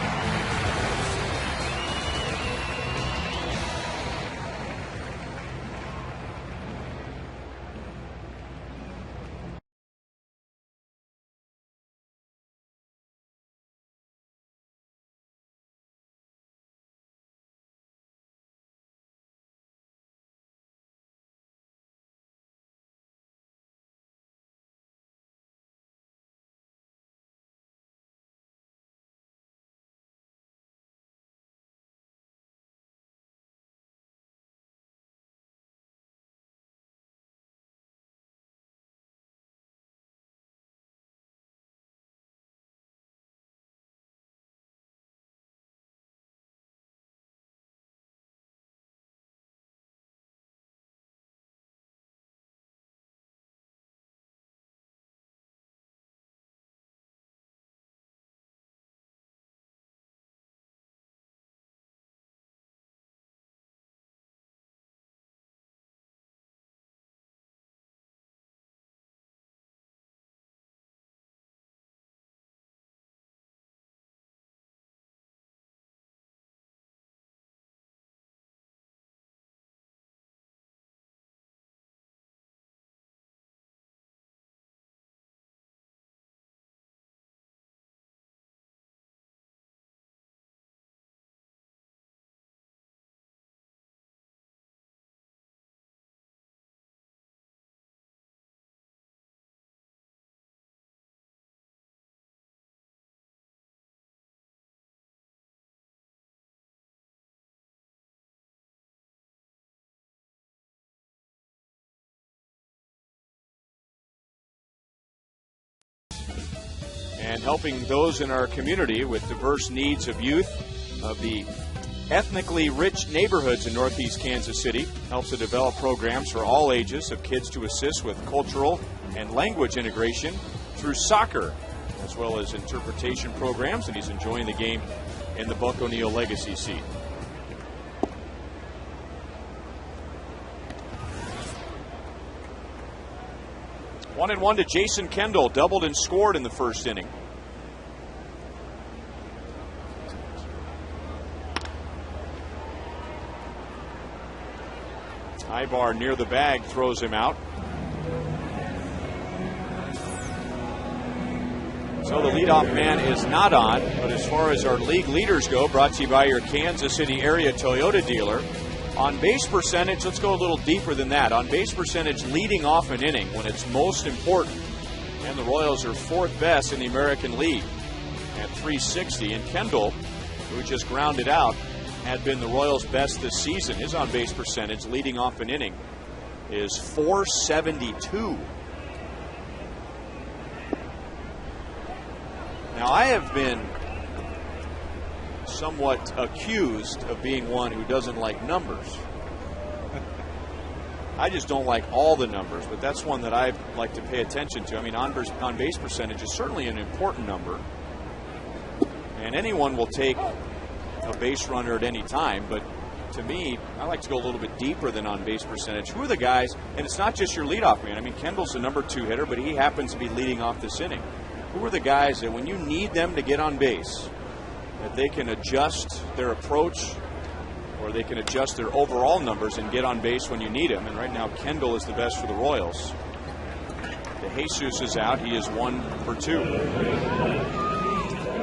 And helping those in our community with diverse needs of youth of the ethnically rich neighborhoods in Northeast Kansas City helps to develop programs for all ages of kids to assist with cultural and language integration through soccer, as well as interpretation programs, and he's enjoying the game in the Buck O'Neil Legacy seat. One and one to Jason Kendall, doubled and scored in the first inning. Ibar near the bag throws him out. So the leadoff man is not on, but as far as our league leaders go, brought to you by your Kansas City area Toyota dealer, on base percentage, let's go a little deeper than that. On base percentage, leading off an inning when it's most important. And the Royals are fourth best in the American League at .360. And Kendall, who just grounded out, had been the Royals' best this season. His on-base percentage leading off an inning is .472. Now, I have been somewhat accused of being one who doesn't like numbers. I just don't like all the numbers, but that's one that I like to pay attention to. I mean, on-base percentage is certainly an important number, and anyone will take a base runner at any time, but to me, I like to go a little bit deeper than on-base percentage. Who are the guys, and it's not just your leadoff man. I mean, Kendall's the number 2 hitter, but he happens to be leading off this inning. Who are the guys that when you need them to get on base, that they can adjust their approach or they can adjust their overall numbers and get on base when you need them? And right now, Kendall is the best for the Royals. DeJesus is out. He is 1 for 2.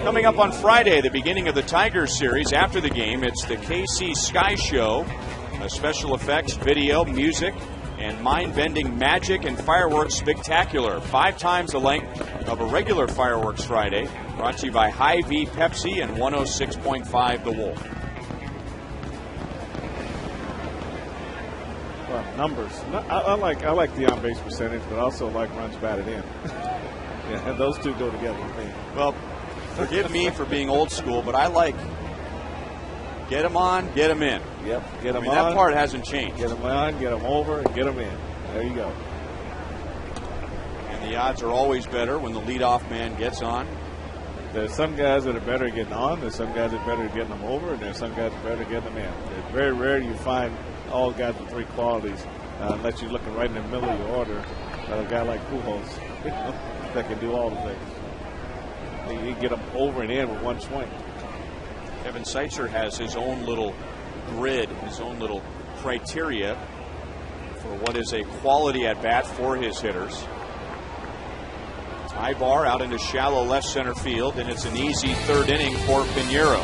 Coming up on Friday, the beginning of the Tigers series. After the game, it's the KC Sky Show, a special effects, video, music, and mind-bending magic and fireworks spectacular. 5 times the length of a regular fireworks Friday. Brought to you by Hy-Vee Pepsi and 106.5 The Wolf. Well, numbers. I like the on-base percentage, but I also like runs batted in. Yeah, and those two go together with me. Well, forgive me for being old school, but I like get them on, get them in. Yep, get them on. That part hasn't changed. Get them on, get them over, and get them in. There you go. And the odds are always better when the leadoff man gets on. There's some guys that are better at getting on. There's some guys that are better at getting them over, and there's some guys that are better at getting them in. It's very rare you find all guys with 3 qualities, unless you're looking right in the middle of your order. A guy like Pujols that can do all the things. You can get them over and in with one swing. Kevin Seitzer has his own little grid, his own little criteria for what is a quality at bat for his hitters. High bar out into shallow left center field, and it's an easy 3rd inning for Pinheiro.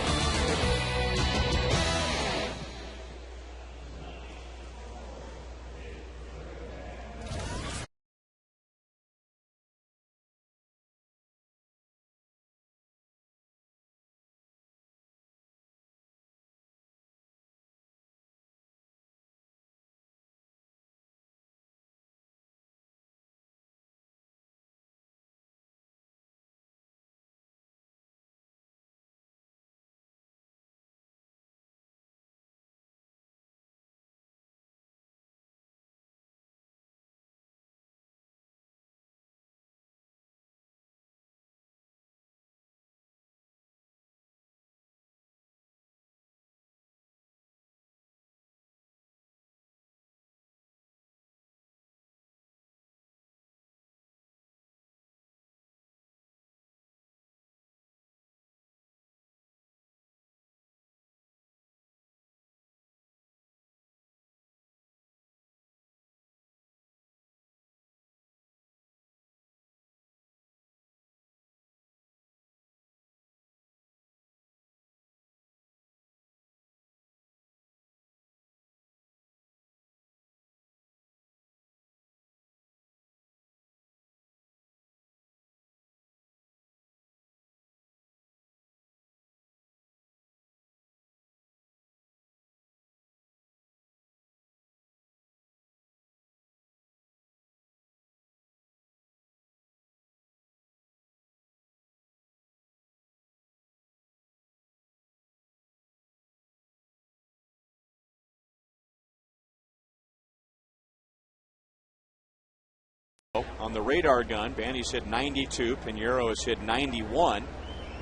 On the radar gun, Bandy's hit 92, Pinheiro has hit 91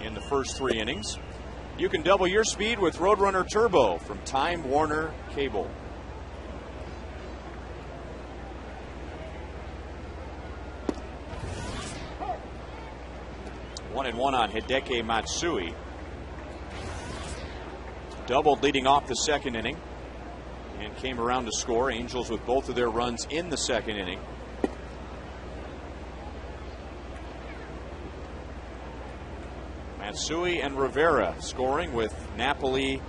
in the first 3 innings. You can double your speed with Roadrunner Turbo from Time Warner Cable. One and one on Hideki Matsui. Doubled leading off the 2nd inning and came around to score. Angels with both of their runs in the 2nd inning. Matsui and Rivera scoring, with Napoli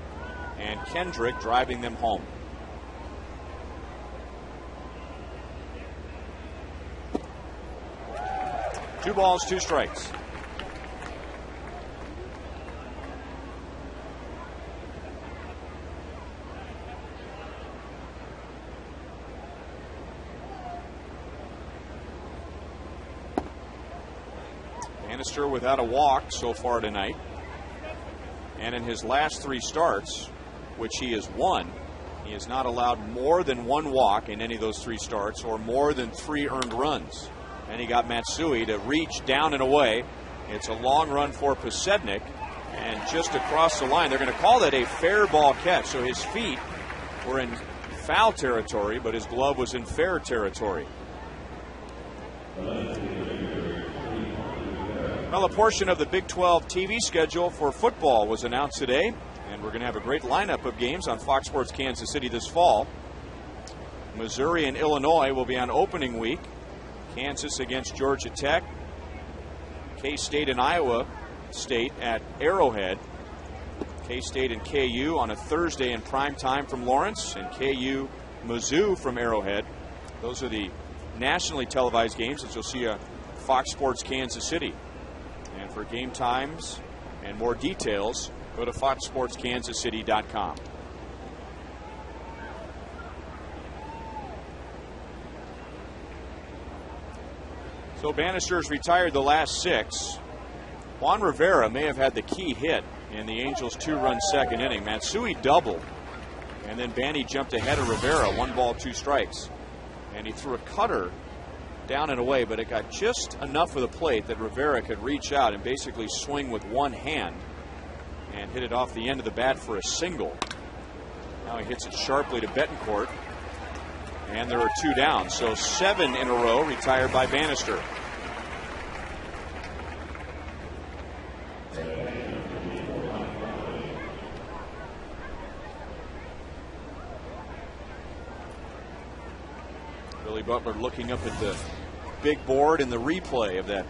and Kendrick driving them home. Two balls, 2 strikes. Bannister without a walk so far tonight. And in his last 3 starts, which he has won, he has not allowed more than 1 walk in any of those 3 starts, or more than 3 earned runs. And he got Matsui to reach down and away. It's a long run for Pasednik, and just across the line. They're going to call that a fair ball catch. So his feet were in foul territory, but his glove was in fair territory. Well, a portion of the Big 12 TV schedule for football was announced today, and we're going to have a great lineup of games on Fox Sports Kansas City this fall. Missouri and Illinois will be on opening week. Kansas against Georgia Tech. K-State and Iowa State at Arrowhead. K-State and KU on a Thursday in prime time from Lawrence, and KU Mizzou from Arrowhead. Those are the nationally televised games that you'll see on Fox Sports Kansas City. And for game times and more details, go to foxsportskansascity.com. So Bannister's retired the last 6. Juan Rivera may have had the key hit in the Angels' 2-run second inning. Matsui doubled, and then Banny jumped ahead of Rivera, 1 ball, 2 strikes. And he threw a cutter down and away, but it got just enough of the plate that Rivera could reach out and basically swing with one hand and hit it off the end of the bat for a single. Now he hits it sharply to Betancourt, and there are 2 down. So 7 in a row retired by Bannister. Billy Butler looking up at the big board in the replay of that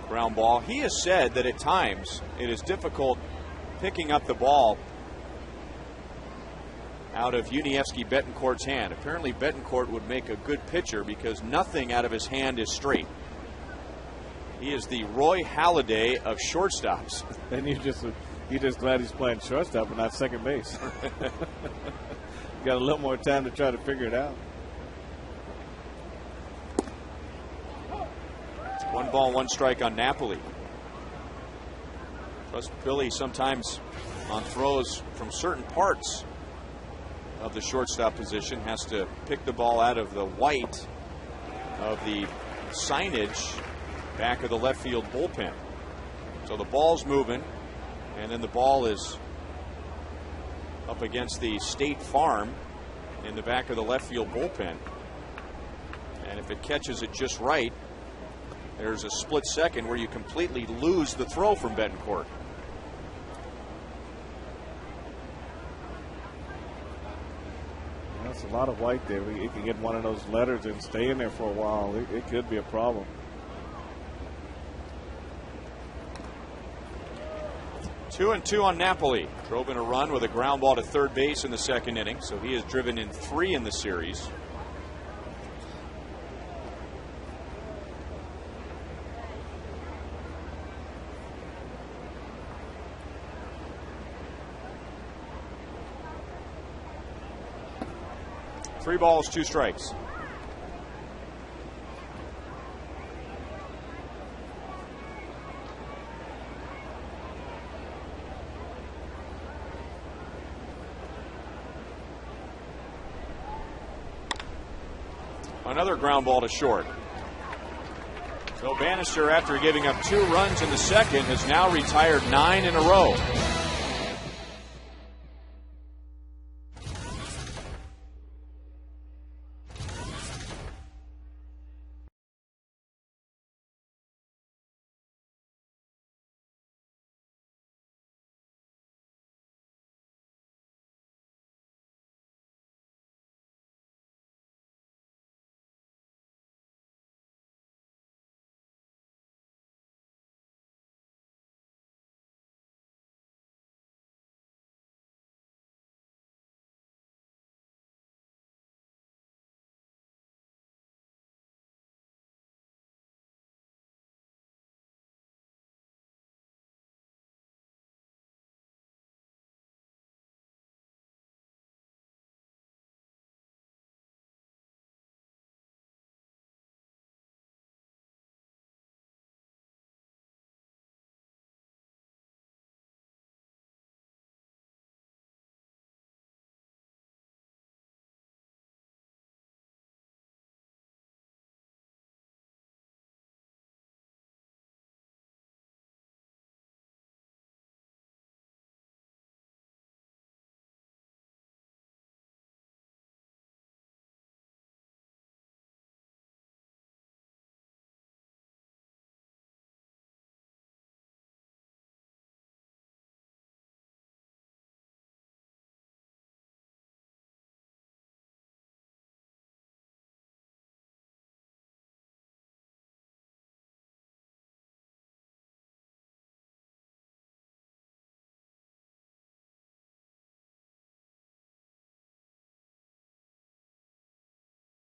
ground ball. He has said that at times it is difficult picking up the ball out of Yuniesky Betancourt's hand. Apparently Betancourt would make a good pitcher because nothing out of his hand is straight. He is the Roy Halladay of shortstops. And you're just glad he's playing shortstop and not second base. Got a little more time to try to figure it out. 1 ball, 1 strike on Napoli. Plus Billy sometimes on throws from certain parts of the shortstop position has to pick the ball out of the white of the signage back of the left field bullpen. So the ball's moving, and then the ball is up against the State Farm in the back of the left field bullpen. And if it catches it just right, there's a split second where you completely lose the throw from Betancourt. That's a lot of white there. It can get one of those letters and stay in there for a while. It could be a problem. Two and 2 on Napoli. Drove in a run with a ground ball to third base in the second inning, so he has driven in 3 in the series. Three balls, 2 strikes. Another ground ball to short. So Bannister, after giving up 2 runs in the second, has now retired 9 in a row.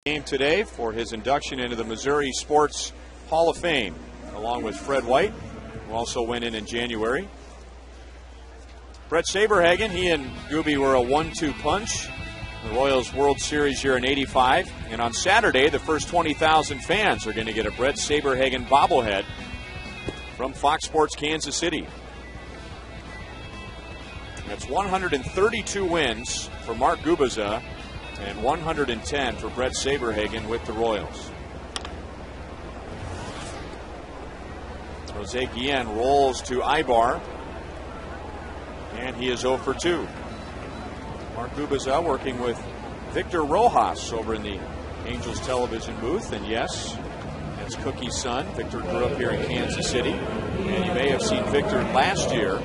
Game today for his induction into the Missouri Sports Hall of Fame, along with Fred White, who also went in January. Brett Saberhagen, he and Gooby were a 1-2 punch. The Royals World Series year in '85. And on Saturday, the first 20,000 fans are going to get a Brett Saberhagen bobblehead from Fox Sports Kansas City. That's 132 wins for Mark Gubicza and 110 for Brett Saberhagen with the Royals. Jose Guillen rolls to Ibar, and he is 0 for 2. Mark Gubicza working with Victor Rojas over in the Angels television booth, and yes, that's Cookie's son. Victor grew up here in Kansas City, and you may have seen Victor last year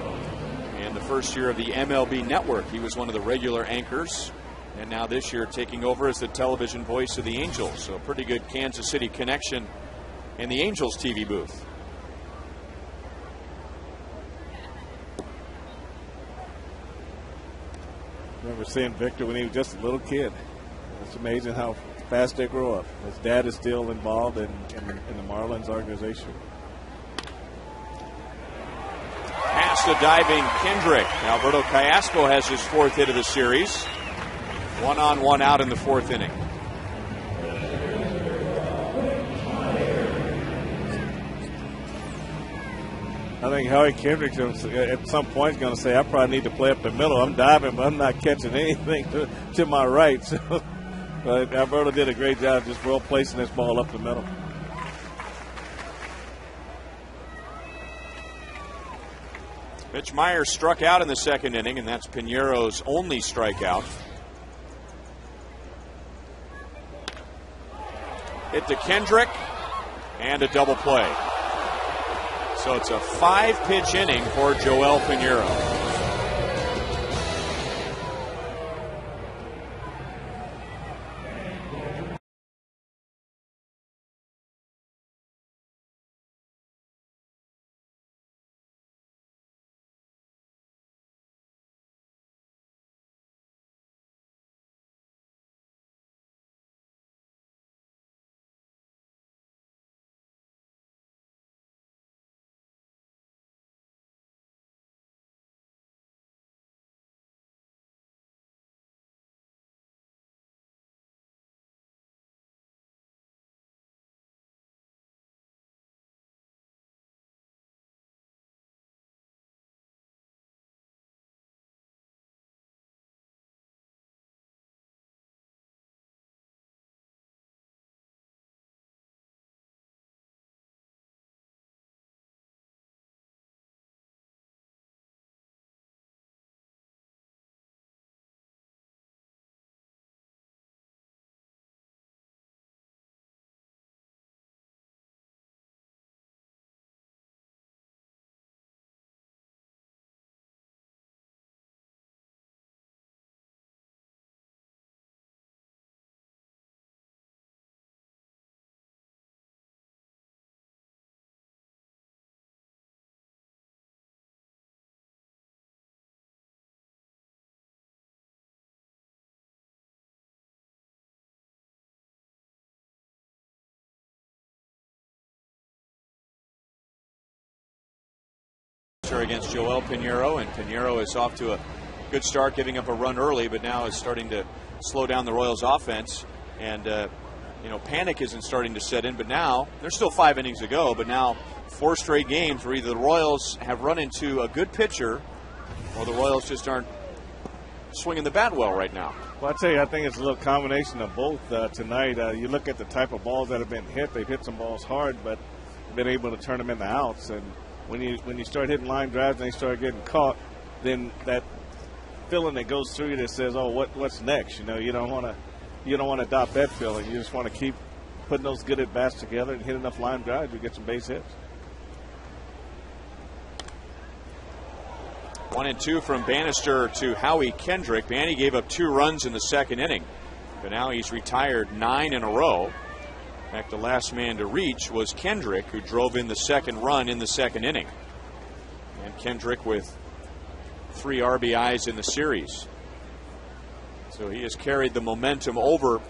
in the first year of the MLB Network. He was one of the regular anchors, and now this year taking over as the television voice of the Angels. So a pretty good Kansas City connection in the Angels TV booth. I remember seeing Victor when he was just a little kid. It's amazing how fast they grow up. His dad is still involved in the Marlins organization. Past the diving Kendrick. Alberto Callasco has his 4th hit of the series. 1 on, 1 out in the 4th inning. I think Howie Kendrick at some point is going to say, I probably need to play up the middle. I'm diving, but I'm not catching anything to my right. So, but Alberto did a great job just well placing this ball up the middle. Mitch Myers struck out in the 2nd inning, and that's Piñeiro's only strikeout. Hit to Kendrick, and a double play. So it's a 5-pitch inning for Joel Piñeiro. Against Joel Piñeiro, and Piñeiro is off to a good start, giving up a run early, but now is starting to slow down the Royals' offense, and panic isn't starting to set in. But now there's still 5 innings to go, but now 4 straight games where either the Royals have run into a good pitcher, or the Royals just aren't swinging the bat well right now. Well, I tell you, I think it's a little combination of both tonight. You look at the type of balls that have been hit; they've hit some balls hard, but been able to turn them into outs. And when you start hitting line drives and they start getting caught, then that feeling that goes through you that says, "Oh, what's next?" You don't want to adopt that feeling. You just want to keep putting those good at bats together and hit enough line drives, you get some base hits. 1-2 from Bannister to Howie Kendrick. Banny gave up 2 runs in the 2nd inning, but now he's retired 9 in a row. In fact, the last man to reach was Kendrick, who drove in the 2nd run in the 2nd inning. And Kendrick with 3 RBIs in the series. So he has carried the momentum over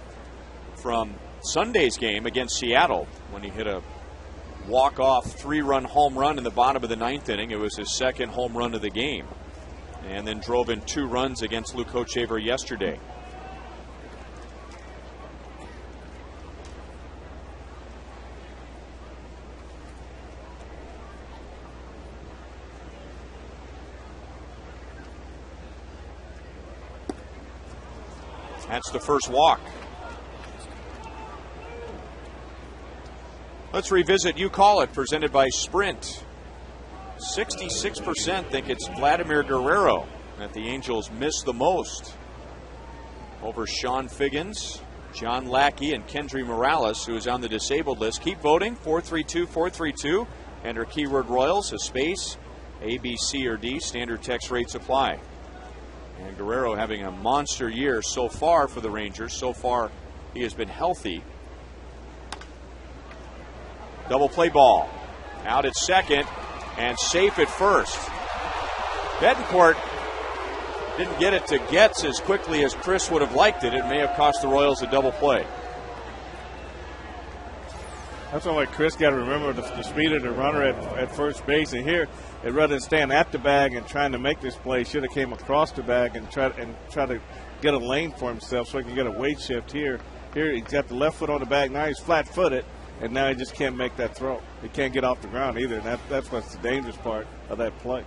from Sunday's game against Seattle when he hit a walk-off 3-run home run in the bottom of the 9th inning. It was his second home run of the game, and then drove in 2 runs against Luke Hochevar yesterday. That's the first walk. Let's revisit You Call It, presented by Sprint. 66% think it's Vladimir Guerrero that the Angels miss the most over Sean Figgins, John Lackey, and Kendry Morales, who is on the disabled list. Keep voting, 432-432. Enter keyword Royals, a space, A, B, C, or D. Standard text rates apply. And Guerrero having a monster year so far for the Rangers. So far, he has been healthy. Double play ball. Out at second and safe at first. Betancourt didn't get it to Getz as quickly as Chris would have liked it. It may have cost the Royals a double play. That's all like Chris got to remember the speed of the runner at first base. And here, rather than stand at the bag and trying to make this play, should have came across the bag and try to get a lane for himself so he can get a weight shift here. Here he's got the left foot on the bag. Now he's flat-footed, and now he just can't make that throw. He can't get off the ground either, and that's what's the dangerous part of that play.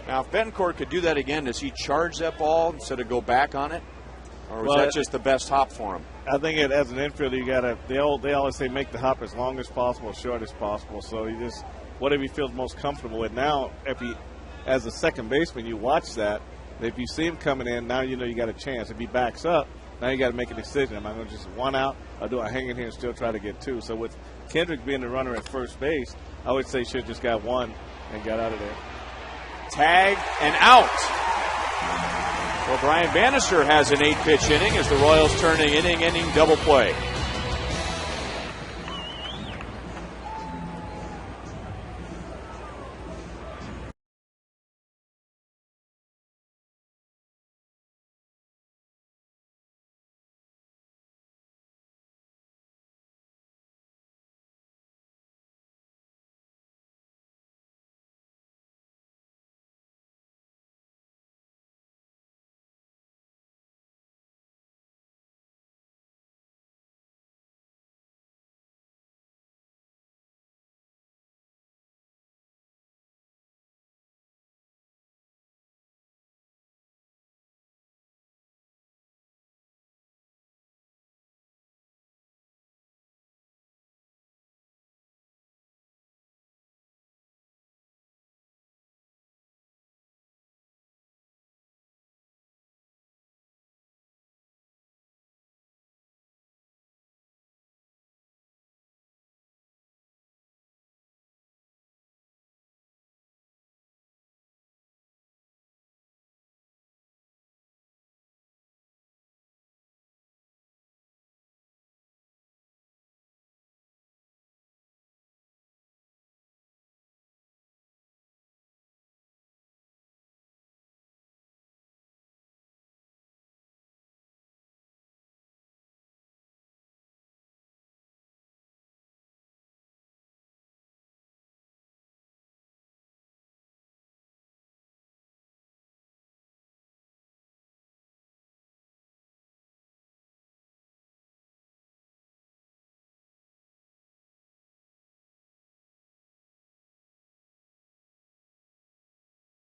Now, if Betancourt could do that again, does he charge that ball instead of go back on it? Or was that just the best hop for him? I think as an infielder, you gotta. They always say make the hop as long as possible, as short as possible. So you just whatever he feels most comfortable with. Now, if he, as a second baseman, you watch that. If you see him coming in, now you know you got a chance. If he backs up, now you got to make a decision. Am I going to just one out, or do I hang in here and still try to get 2? So with Kendrick being the runner at first base, I would say should have just got 1 and got out of there. Tag and out. Well, Brian Bannister has an 8-pitch inning as the Royals turn an inning double play.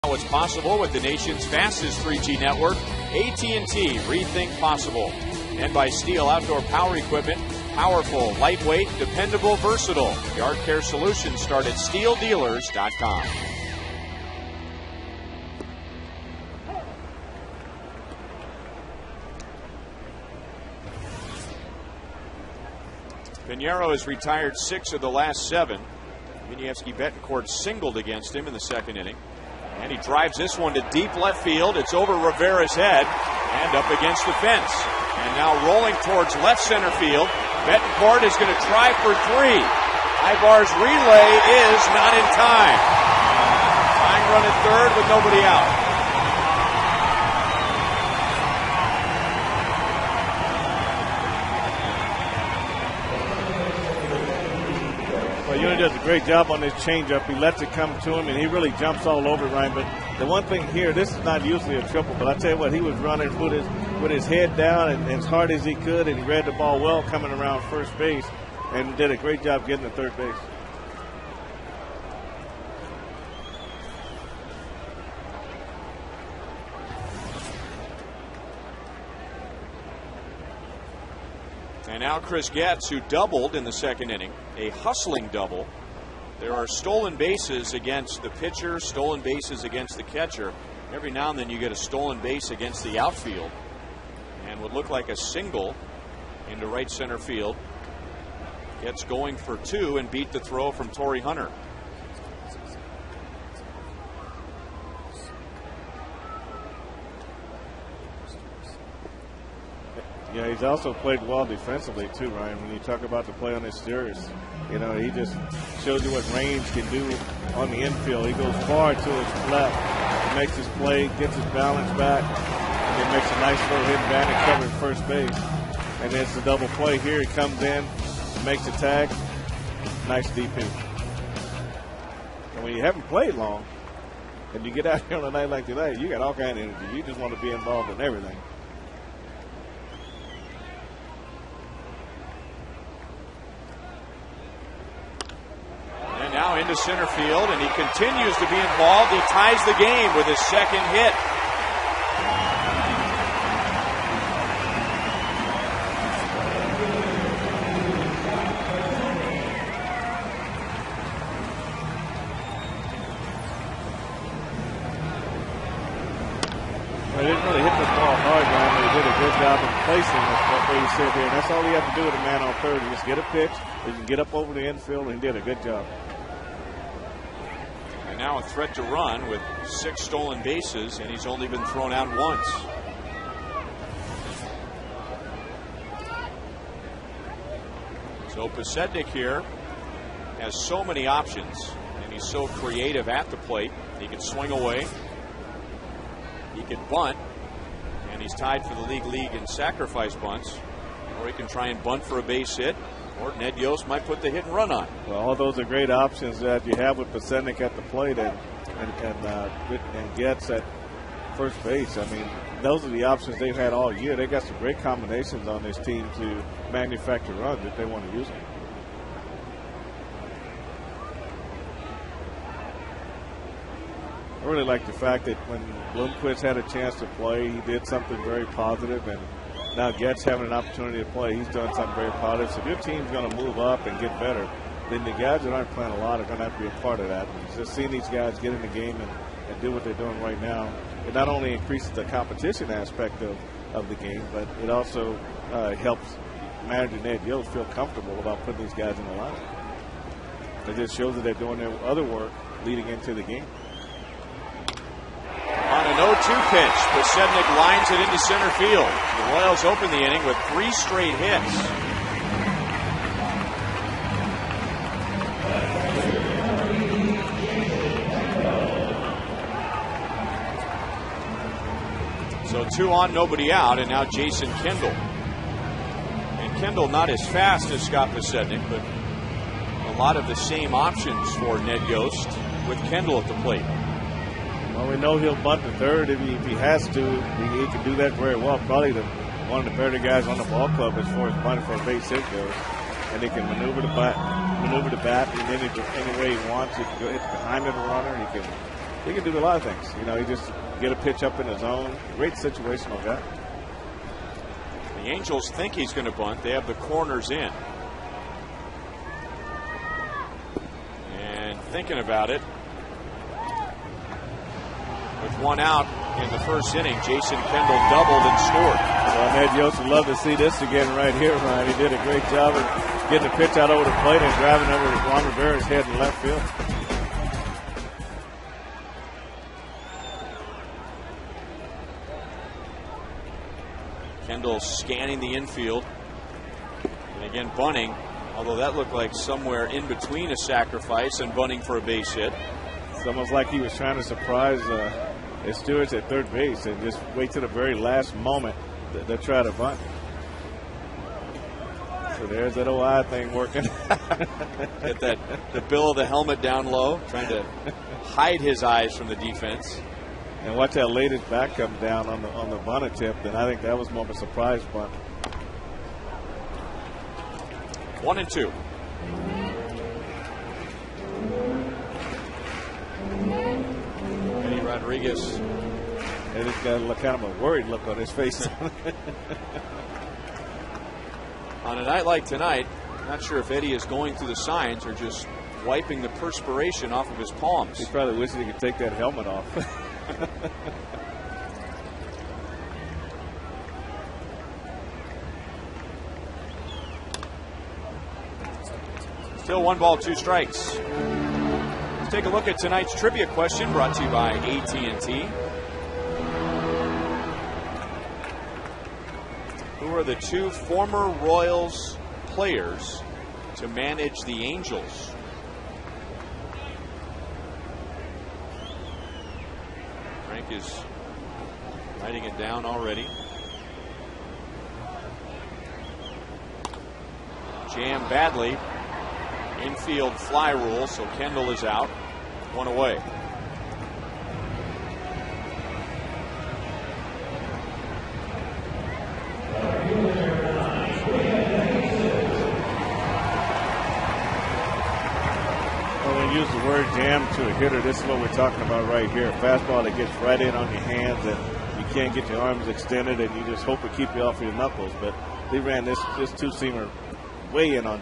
What's possible with the nation's fastest 3G network, AT&T, rethink possible. And by Steel Outdoor Power Equipment, powerful, lightweight, dependable, versatile. Yard care solutions start at steeldealers.com. Pinheiro has retired 6 of the last 7. Vinieski Betancourt singled against him in the second inning. And he drives this one to deep left field. It's over Rivera's head and up against the fence. And now rolling towards left center field. Betancourt is going to try for 3. Ibar's relay is not in time. Tying run at third with nobody out. Well, Uni does a great job on this changeup. He lets it come to him, and he really jumps all over it, Ryan. But the one thing here, this is not usually a triple, but I tell you what, he was running with his head down and as hard as he could, and he read the ball well coming around first base and did a great job getting to third base. And now Chris Getz, who doubled in the second inning, a hustling double. There are stolen bases against the pitcher, stolen bases against the catcher. Every now and then you get a stolen base against the outfield. And would look like a single into right center field. Getz going for 2 and beat the throw from Torrey Hunter. Yeah, he's also played well defensively too, Ryan. When you talk about the play on his steers, you know, he just shows you what range can do on the infield. He goes far to his left, he makes his play, gets his balance back, and then makes a nice little hit bandit cover at first base. And then it's a double play here. He comes in, makes a tag, nice deep hit. And when you haven't played long, and you get out here on a night like tonight, you got all kind of energy. You just want to be involved in everything. Now into center field, and he continues to be involved. He ties the game with his second hit. He didn't really hit the ball hard, Ryan, but he did a good job of placing it where you sit there. And that's all you have to do with a man on third. You just get a pitch, you can get up over the infield, and he did a good job. And now a threat to run with 6 stolen bases, and he's only been thrown out once. So Pasednik here has so many options, and he's so creative at the plate. He can swing away, he can bunt, and he's tied for the league in sacrifice bunts, or he can try and bunt for a base hit, or Ned Yost might put the hit and run on. Well, all those are great options that you have with Pasednik at the plate and Getz at first base. I mean, those are the options they've had all year. They got some great combinations on this team to manufacture runs if they want to use them. I really like the fact that when Bloomquist had a chance to play, he did something very positive, and now Getz having an opportunity to play, he's done something very positive. So if your team's going to move up and get better, then the guys that aren't playing a lot are going to have to be a part of that. And just seeing these guys get in the game and do what they're doing right now, it not only increases the competition aspect of the game, but it also helps manager Ned Yost feel comfortable about putting these guys in the lineup. It just shows that they're doing their other work leading into the game. On an 0-2 pitch, Pasednik lines it into center field. The Royals open the inning with 3 straight hits. So 2 on, nobody out, and now Jason Kendall. And Kendall not as fast as Scott Pasednik, but a lot of the same options for Ned Yost with Kendall at the plate. Well, we know he'll bunt to third if he has to. He can do that very well. Probably one of the better guys on the ball club as far as bunting for a base hit goes. And he can maneuver the bat, and then any way he wants. He can go hit behind the runner. He can do a lot of things. You know, he just get a pitch up in his zone. Great situational guy. The Angels think he's going to bunt. They have the corners in. And thinking about it, with 1 out in the first inning, Jason Kendall doubled and scored. Well, Ned Yost would love to see this again right here, Ryan. He did a great job of getting the pitch out over the plate and driving over Juan Rivera's head in left field. Kendall scanning the infield. And again, bunting, although that looked like somewhere in between a sacrifice and bunting for a base hit. It's almost like he was trying to surprise his stewards at third base and just wait to the very last moment to try to bunt. So there's that old eye thing working. Get the bill of the helmet down low, trying to hide his eyes from the defense. And watch that latest back come down on the bunt attempt, and I think that was more of a surprise bunt. 1-2. Eddie Rodriguez. Eddie's got kind of a worried look on his face. On a night like tonight, not sure if Eddie is going through the signs or just wiping the perspiration off of his palms. He probably wishes he could take that helmet off. Still 1 ball, 2 strikes. Let's take a look at tonight's trivia question brought to you by AT. Who are the 2 former Royals players to manage the Angels? Frank is writing it down already. Jam badly. Infield fly rule, so Kendall is out. 1 away. Use the word jam to a hitter. This is what we're talking about right here. A fastball that gets right in on your hands and you can't get your arms extended and you just hope it keep you off your knuckles. But they ran this two-seamer way in on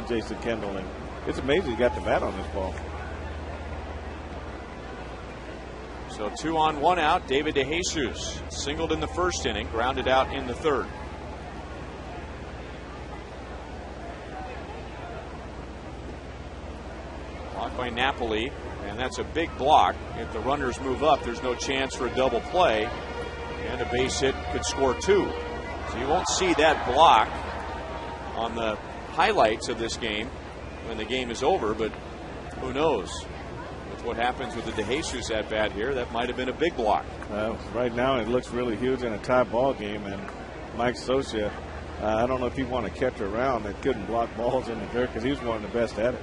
Jason Kendall, and it's amazing he got the bat on this ball. So 2 on, 1 out. David DeJesus singled in the first inning, grounded out in the third. Blocked by Napoli, and that's a big block. If the runners move up, there's no chance for a double play, and a base hit could score 2. So you won't see that block on the highlights of this game when the game is over, but who knows? With what happens with the DeJesus at bat here, that might have been a big block. Right now it looks really huge in a tie ball game, and Mike Scioscia, I don't know if he wanted to catch around that couldn't block balls in the dirt because he was one of the best at it.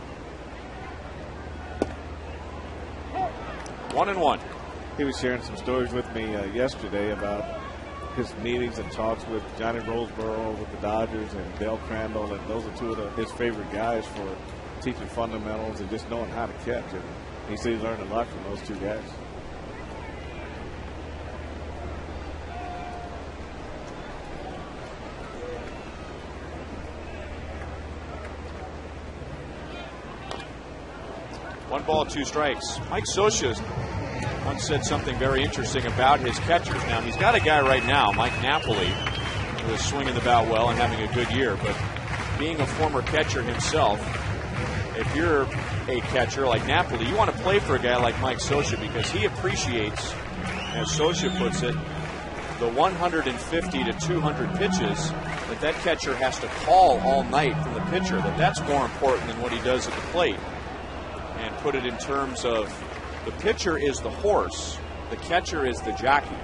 1-1. He was sharing some stories with me yesterday about his meetings and talks with Johnny Roseboro with the Dodgers and Dale Crandall, and those are 2 of his favorite guys for teaching fundamentals and just knowing how to catch. And he said he learned a lot from those 2 guys. One ball, 2 strikes. Mike Scioscia once said something very interesting about his catchers. Now, he's got a guy right now, Mike Napoli, who is swinging the bat well and having a good year. But being a former catcher himself, if you're a catcher like Napoli, you want to play for a guy like Mike Scioscia because he appreciates, as Scioscia puts it, the 150 to 200 pitches that that catcher has to call all night from the pitcher. That's more important than what he does at the plate. And put it in terms of the pitcher is the horse, the catcher is the jockey.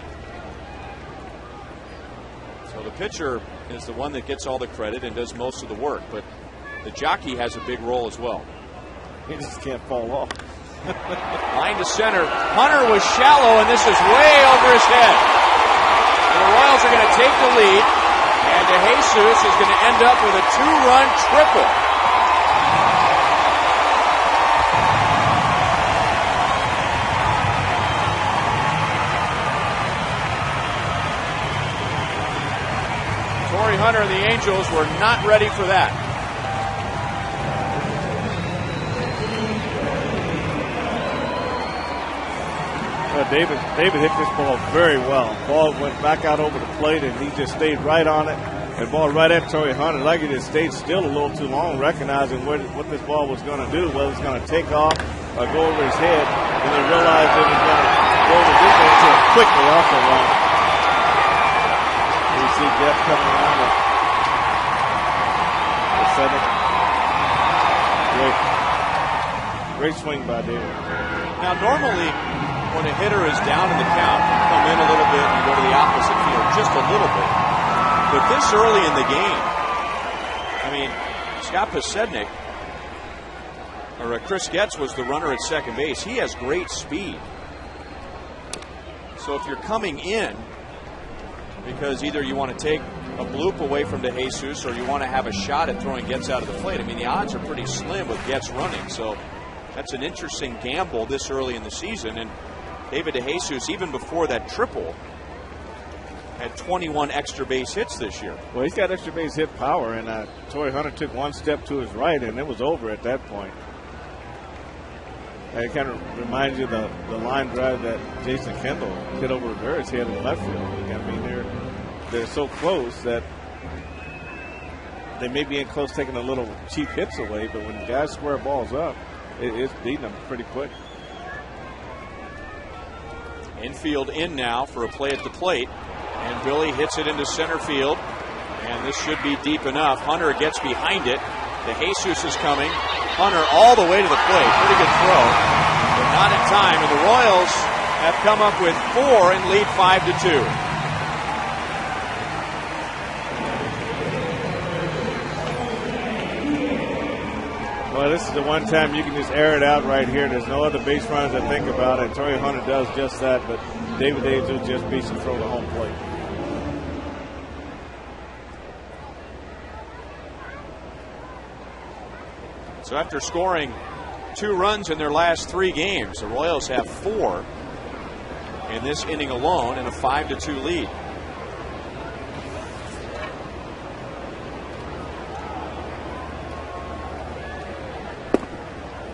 So the pitcher is the one that gets all the credit and does most of the work, but the jockey has a big role as well. He just can't fall off. Line to center. Hunter was shallow, and this is way over his head. The Royals are going to take the lead, and DeJesus is going to end up with a 2-run triple. Torrey Hunter and the Angels were not ready for that. David hit this ball very well. Ball went back out over the plate, and he just stayed right on it. And ball right at Torrey Hunter. Like he just stayed still a little too long, recognizing what this ball was going to do, whether it's going to take off or go over his head. And then realized it was going to go over this way to a quickly off the run. You see Jeff coming around the seventh. Great swing by David. Now, normally, when a hitter is down in the count, you come in a little bit and you go to the opposite field just a little bit. But this early in the game, I mean, Scott Pasednik, or Chris Getz was the runner at second base. He has great speed. So if you're coming in because either you want to take a bloop away from DeJesus or you want to have a shot at throwing Getz out of the plate, I mean, the odds are pretty slim with Getz running. So that's an interesting gamble this early in the season. And David DeJesus, even before that triple, had 21 extra base hits this year. Well, he's got extra base hit power, and Torrey Hunter took one step to his right, and it was over at that point. And it kind of reminds you of the line drive that Jason Kendall hit over Rivera's head in the left field. I mean, they're so close that they may be in close taking a little cheap hits away, but when guys square balls up, it's beating them pretty quick. Infield in now for a play at the plate. And Billy hits it into center field. And this should be deep enough. Hunter gets behind it. DeJesus is coming. Hunter all the way to the plate. Pretty good throw, but not in time. And the Royals have come up with 4 and lead 5-2. Well, this is the one time you can just air it out right here. There's no other base runners that think about it. Torrey Hunter does just that, but David DeJesus just beats and throw to home plate. So after scoring 2 runs in their last 3 games, the Royals have 4 in this inning alone and a 5-2 lead.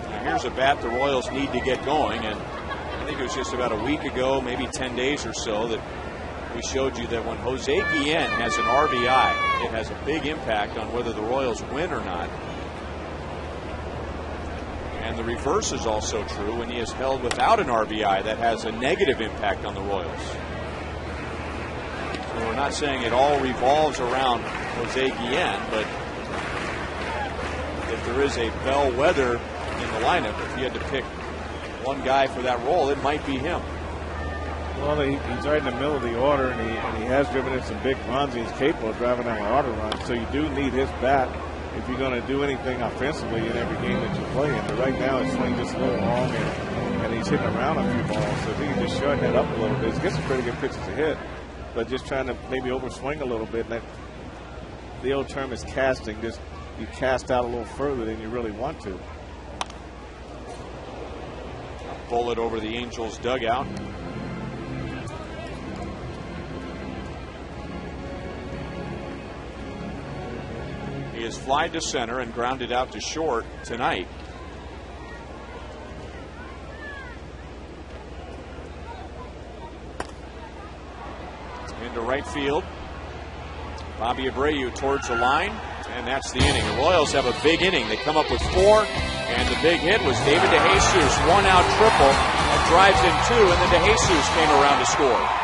Now here's a bat the Royals need to get going, and I think it was just about a week ago, maybe 10 days or so, that we showed you that when Jose Guillen has an RBI, it has a big impact on whether the Royals win or not. And the reverse is also true. When he is held without an RBI, that has a negative impact on the Royals. So we're not saying it all revolves around Jose Guillen, but if there is a bellwether in the lineup, if you had to pick one guy for that role, it might be him. Well, he's right in the middle of the order, and he has driven in some big runs. He's capable of driving down an auto run, so you do need his bat if you're going to do anything offensively in every game that you play in. But right now, his swing just a little long, and he's hitting around a few balls. So if he can just shorten that up a little bit, he's got some pretty good pitches to hit, but just trying to maybe overswing a little bit. And that, the old term is casting. Just you cast out a little further than you really want to. A bullet over the Angels dugout. He has flied to center and grounded out to short tonight. Into right field. Bobby Abreu towards the line, and that's the inning. The Royals have a big inning. They come up with 4, and the big hit was David DeJesus, 1-out triple that drives in 2, and then DeJesus came around to score.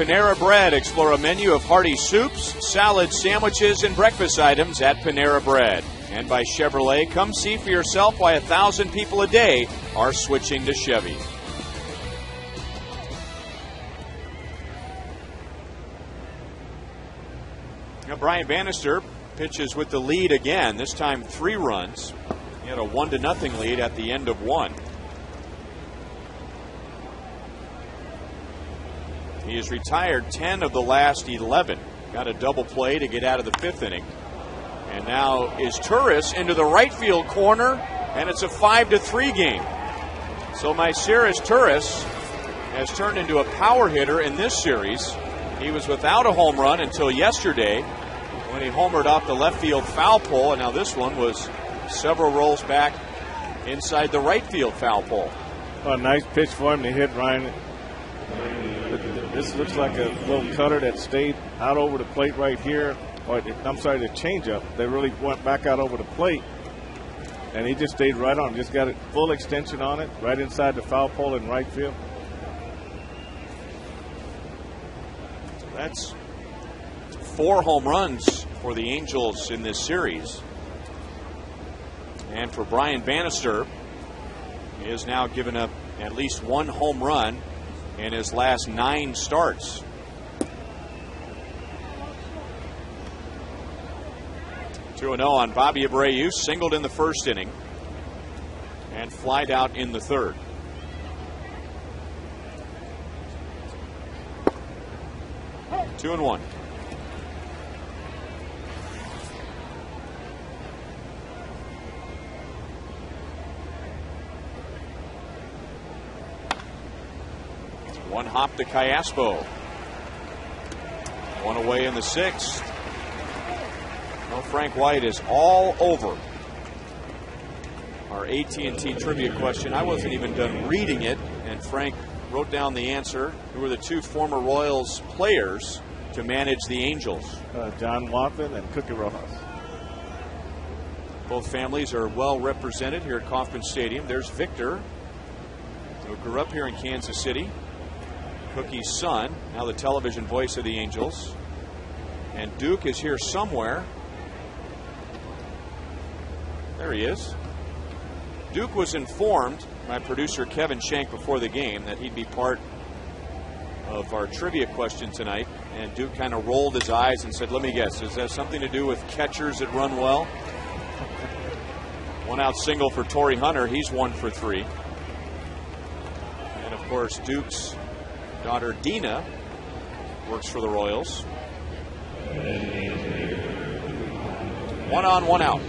Panera Bread. Explore a menu of hearty soups, salads, sandwiches, and breakfast items at Panera Bread. And by Chevrolet, come see for yourself why 1,000 people a day are switching to Chevy. Now Brian Bannister pitches with the lead again, this time 3 runs. He had a 1-0 lead at the end of 1. He has retired 10 of the last 11. Got a double play to get out of the 5th inning. And now is Turris into the right field corner, and it's a 5-3 game. So Myceris Turris has turned into a power hitter in this series. He was without a home run until yesterday when he homered off the left field foul pole, and now this one was several rolls back inside the right field foul pole. Well, nice pitch for him to hit, Ryan. This looks like a little cutter that stayed out over the plate right here. I'm sorry, the changeup. They really went back out over the plate, and he just stayed right on. Just got a full extension on it, right inside the foul pole in right field. That's 4 home runs for the Angels in this series. And for Brian Bannister, he has now given up at least 1 home run in his last 9 starts. 2-0 on Bobby Abreu, singled in the 1st inning and flied out in the 3rd. Two and 1. One hop to Callaspo. 1 away in the 6th. Well, Frank White is all over our AT&T trivia question. I wasn't even done reading it, and Frank wrote down the answer. Who are the 2 former Royals players to manage the Angels? John Watson and Cookie Rojas. Both families are well represented here at Kauffman Stadium. There's Victor, who grew up here in Kansas City. Cookie's son, now the television voice of the Angels. And Duke is here somewhere. There he is. Duke was informed by producer Kevin Shank before the game that he'd be part of our trivia question tonight. And Duke kind of rolled his eyes and said, let me guess, does that have something to do with catchers that run well? 1 out single for Torrey Hunter. He's 1 for 3. And of course, Duke's daughter Dina works for the Royals. 1 on, 1 out.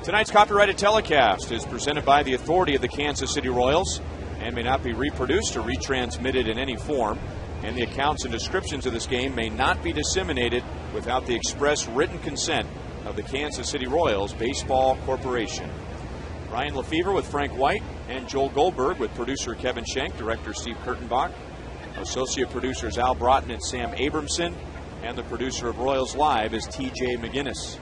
Tonight's copyrighted telecast is presented by the authority of the Kansas City Royals and may not be reproduced or retransmitted in any form. And the accounts and descriptions of this game may not be disseminated without the express written consent of the Kansas City Royals Baseball Corporation. Ryan Lefevre with Frank White and Joel Goldberg with producer Kevin Shank, director Steve Kurtenbach, associate producers Al Broughton and Sam Abramson, and the producer of Royals Live is TJ McGinnis.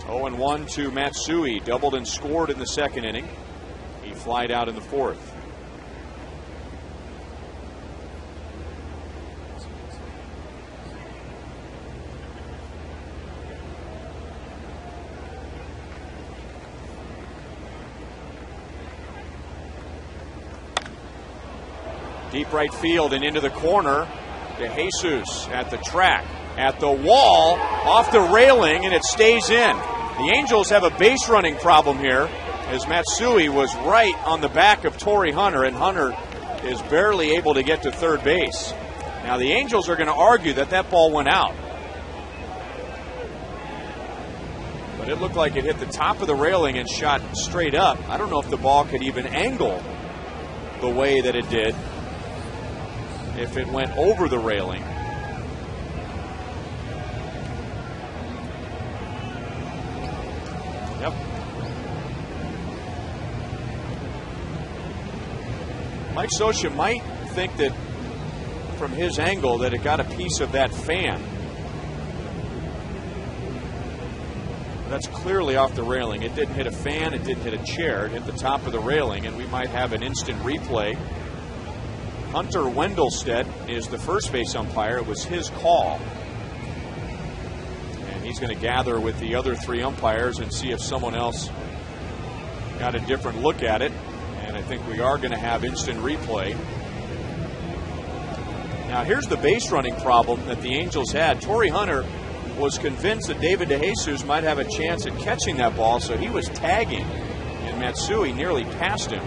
Oh, and 1 to Matsui, doubled and scored in the 2nd inning. He flied out in the 4th. Deep right field and into the corner to Jesus at the track, at the wall, off the railing, and it stays in. The Angels have a base running problem here as Matsui was right on the back of Torrey Hunter, and Hunter is barely able to get to 3rd base. Now the Angels are going to argue that that ball went out. But it looked like it hit the top of the railing and shot straight up. I don't know if the ball could even angle the way that it did if it went over the railing. Yep. Mike Scioscia might think that from his angle that it got a piece of that fan. That's clearly off the railing. It didn't hit a fan, it didn't hit a chair, it hit the top of the railing, and we might have an instant replay. Hunter Wendelstedt is the first base umpire. It was his call. And he's going to gather with the other 3 umpires and see if someone else got a different look at it. And I think we are going to have instant replay. Now here's the base running problem that the Angels had. Torrey Hunter was convinced that David DeJesus might have a chance at catching that ball, so he was tagging, and Matsui nearly passed him.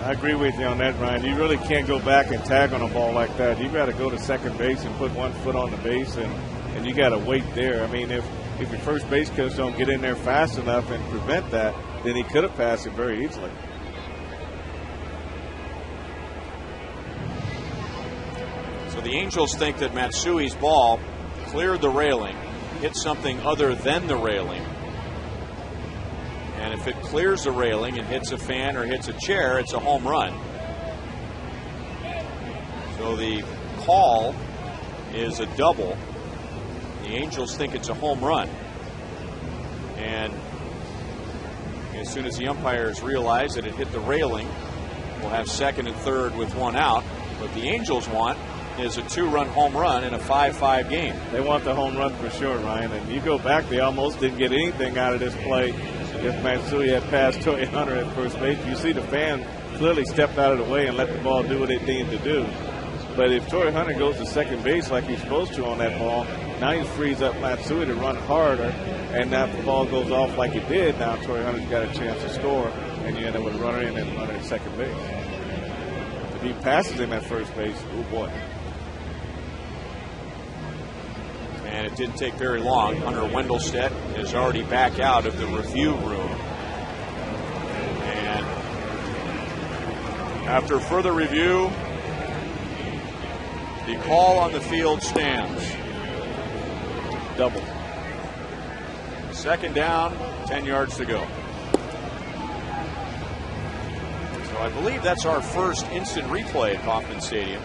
I agree with you on that, Ryan. You really can't go back and tag on a ball like that. You got to go to second base and put 1 foot on the base, and you got to wait there. I mean, if your first base coach don't get in there fast enough and prevent that, then he could have passed it very easily. So the Angels think that Matsui's ball cleared the railing, hit something other than the railing. And if it clears the railing and hits a fan or hits a chair, it's a home run. So the call is a double. The Angels think it's a home run. And as soon as the umpires realize that it hit the railing, we'll have second and third with 1 out. What the Angels want is a 2-run home run in a 5-5 game. They want the home run for sure, Ryan. And you go back, they almost didn't get anything out of this play. If Matsui had passed Torrey Hunter at first base, you see the fan clearly stepped out of the way and let the ball do what it needed to do. But if Torrey Hunter goes to second base like he's supposed to on that ball, now he frees up Matsui to run harder. And now if the ball goes off like it did, now Torrey Hunter's got a chance to score, and you end up with a runner in and a runner at second base. If he passes him at first base, oh boy. And it didn't take very long. Hunter Wendelstedt is already back out of the review room. And after further review, the call on the field stands. Double. Second down, 10 yards to go. So I believe that's our first instant replay at Kauffman Stadium.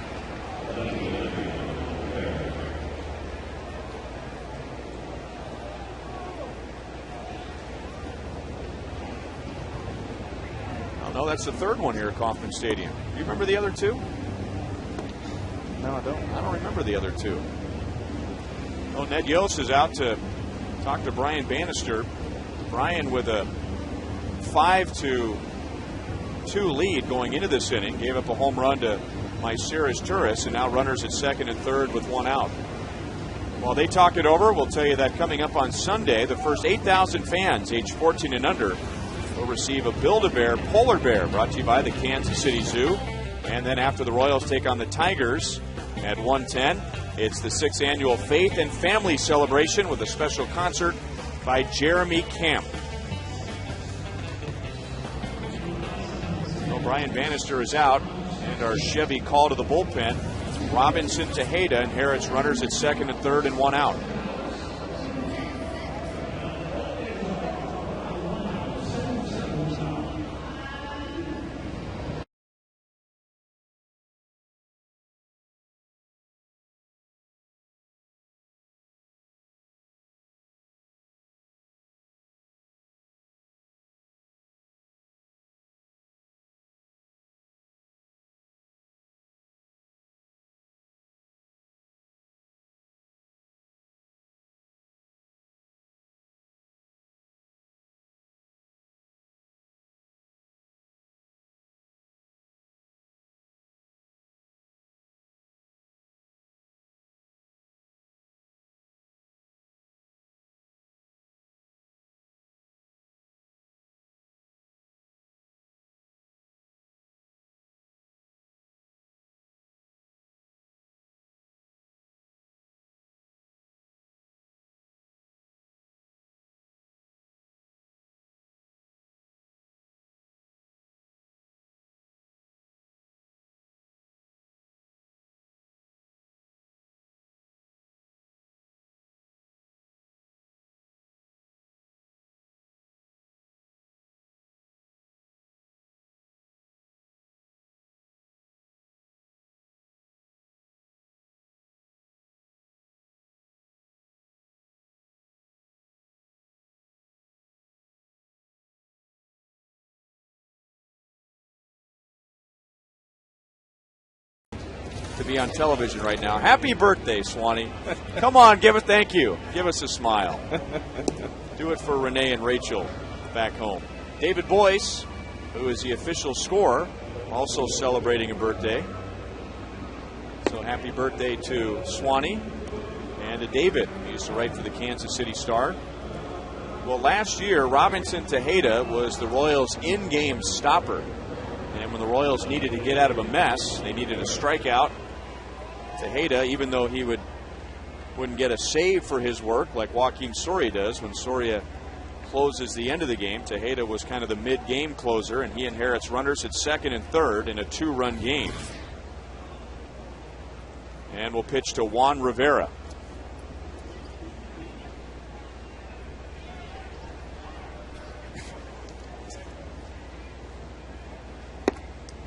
No, that's the third one here at Kauffman Stadium. Do you remember the other 2? No, I don't. I don't remember the other 2. Oh, Ned Yost is out to talk to Brian Bannister. Brian with a 5-2 lead going into this inning. Gave up a home run to Myceris Turris, and now runners at second and third with 1 out. While they talk it over, we'll tell you that coming up on Sunday, the first 8,000 fans aged 14 and under will receive a Build-A-Bear polar bear brought to you by the Kansas City Zoo. And then after the Royals take on the Tigers at 1:10, it's the 6th annual Faith and Family Celebration with a special concert by Jeremy Camp. So Brian Bannister is out, and our Chevy call to the bullpen. Robinson Tejeda inherits runners at second and third and 1 out. to be on television right now. Happy birthday, Swanee. Come on, give a thank you. Give us a smile. Do it for Renee and Rachel back home. David Boyce, who is the official scorer, also celebrating a birthday. So happy birthday to Swanee and to David. He used to write for the Kansas City Star. Well, last year, Robinson Tejeda was the Royals' in-game stopper. And when the Royals needed to get out of a mess, they needed a strikeout. Tejeda, even though he wouldn't get a save for his work like Joaquin Soria does when Soria closes the end of the game, Tejeda was kind of the mid-game closer, and he inherits runners at second and third in a 2-run game. And will pitch to Juan Rivera.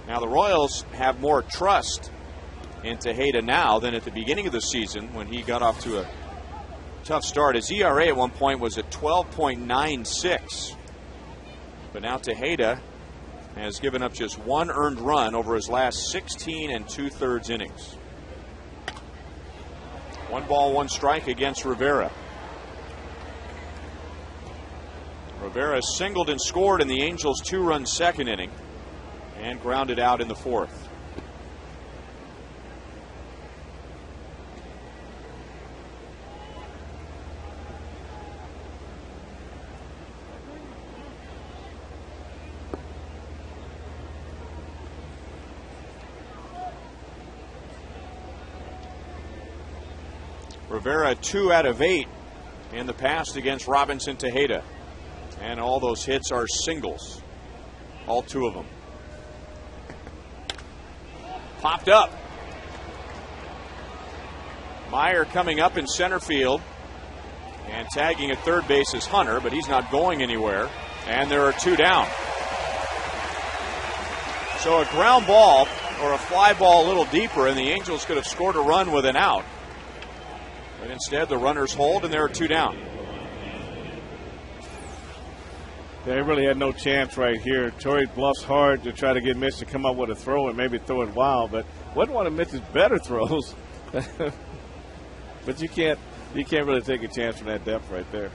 Now the Royals have more trust in Tejeda now than at the beginning of the season when he got off to a tough start. His ERA at one point was at 12.96. But now Tejeda has given up just 1 earned run over his last 16 2/3 innings. 1 ball, 1 strike against Rivera. Rivera singled and scored in the Angels' 2-run second inning and grounded out in the 4th. Rivera 2 out of 8 in the past against Robinson Tejeda. And all those hits are singles. All 2 of them. Popped up. Meyer coming up in center field. And tagging at third base is Hunter, but he's not going anywhere. And there are 2 down. So a ground ball or a fly ball a little deeper, and the Angels could have scored a run with an out. But instead, the runners hold, and there are 2 down. They really had no chance right here. Torrey bluffs hard to try to get Mitch to come up with a throw and maybe throw it wild, but wasn't one of Mitch's better throws. But you can't really take a chance from that depth right there.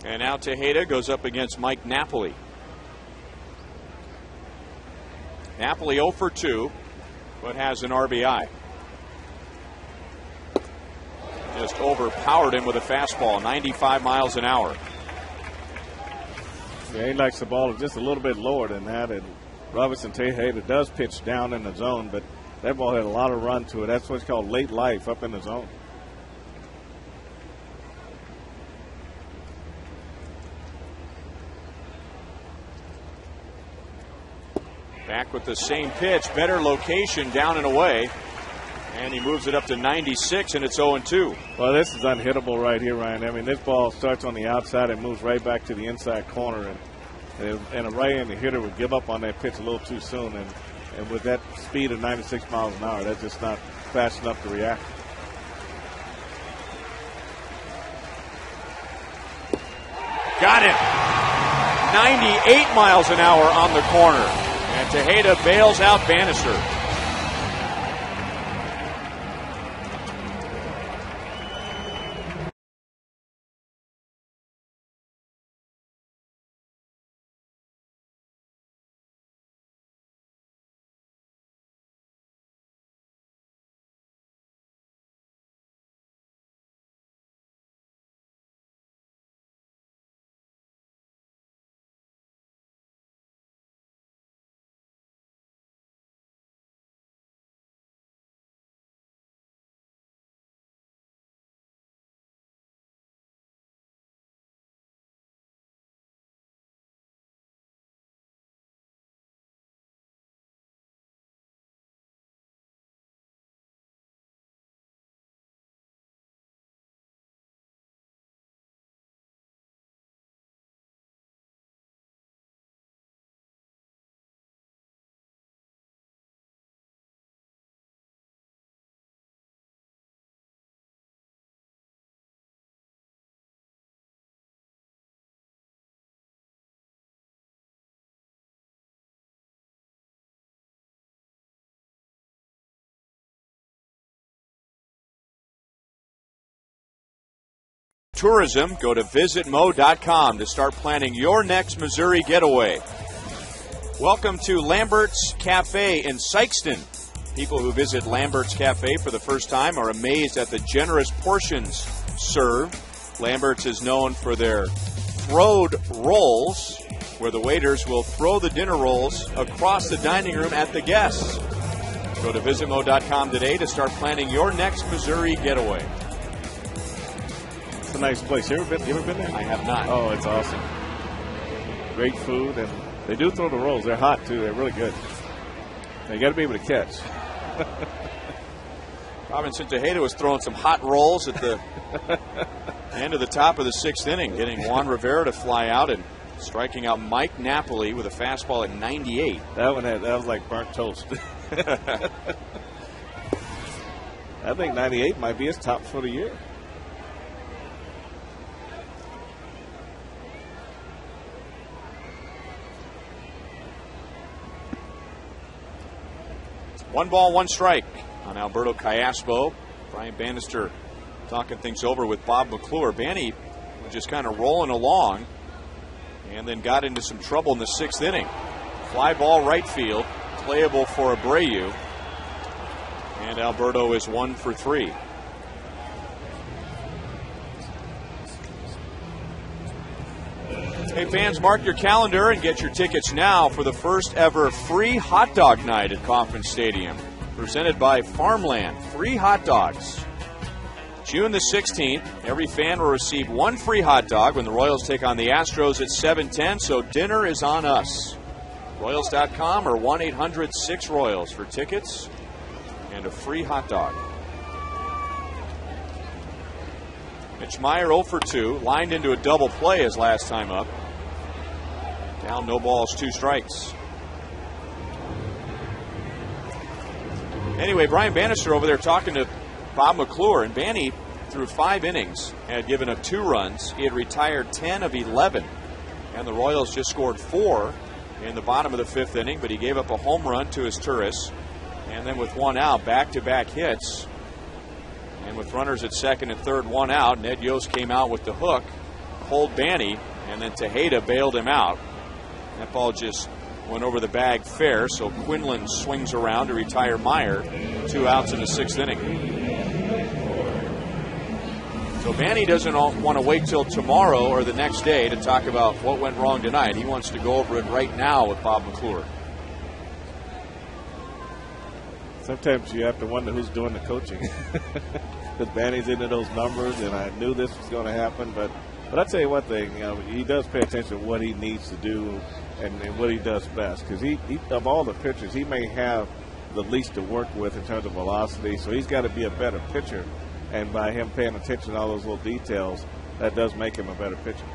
And now Tejeda goes up against Mike Napoli. Napoli 0 for 2, but has an RBI. Just overpowered him with a fastball, 95 miles an hour. Yeah, he likes the ball just a little bit lower than that, and Robinson Tejeda does pitch down in the zone, but that ball had a lot of run to it. That's what's called late life up in the zone. Back with the same pitch, better location, down and away. And he moves it up to 96, and it's 0-2. Well, this is unhittable right here, Ryan. I mean, this ball starts on the outside and moves right back to the inside corner. And a right-handed hitter would give up on that pitch a little too soon. And with that speed of 96 miles an hour, that's just not fast enough to react. Got him. 98 miles an hour on the corner. And Tejeda bails out Bannister. tourism, go to visitmo.com to start planning your next Missouri getaway. Welcome to Lambert's Cafe in Sikeston. People who visit Lambert's Cafe for the first time are amazed at the generous portions served. Lambert's is known for their throwed rolls, where the waiters will throw the dinner rolls across the dining room at the guests. Go to visitmo.com today to start planning your next Missouri getaway. It's a nice place. You ever been there? I have not. Oh, it's awesome. Great food, and they do throw the rolls. They're hot, too. They're really good. You got to be able to catch. Robinson Tejeda was throwing some hot rolls at the end of the top of the 6th inning, getting Juan Rivera to fly out and striking out Mike Napoli with a fastball at 98. That was like burnt toast. I think 98 might be his top for the year. One ball, one strike on Alberto Callaspo. Brian Bannister talking things over with Bob McClure. Banny was just kind of rolling along and then got into some trouble in the 6th inning. Fly ball right field, playable for Abreu. And Alberto is 1 for 3. Hey, fans, mark your calendar and get your tickets now for the first ever free hot dog night at Kauffman Stadium. Presented by Farmland. Free hot dogs. June the 16th, every fan will receive one free hot dog when the Royals take on the Astros at 7:10, so dinner is on us. Royals.com or 1-800-6-ROYALS for tickets and a free hot dog. Mitch Meyer 0 for 2, lined into a double play his last time up. Down, no balls, 2 strikes. Anyway, Brian Bannister over there talking to Bob McClure, and Banny, through 5 innings, had given up 2 runs. He had retired 10 of 11, and the Royals just scored 4 in the bottom of the 5th inning, but he gave up a home run to his Turris, and then with 1 out, back-to-back hits. And with runners at 2nd and 3rd, 1 out, Ned Yost came out with the hook, pulled Banny, and then Tejeda bailed him out. That ball just went over the bag fair, so Quinlan swings around to retire Meyer. 2 outs in the 6th inning. So Banny doesn't want to wait till tomorrow or the next day to talk about what went wrong tonight. He wants to go over it right now with Bob McClure. Sometimes you have to wonder who's doing the coaching. Because Banny's into those numbers, and I knew this was going to happen. But I'll tell you one thing, he does pay attention to what he needs to do and what he does best. Because he, of all the pitchers, he may have the least to work with in terms of velocity. So he's got to be a better pitcher. And by him paying attention to all those little details, that does make him a better pitcher.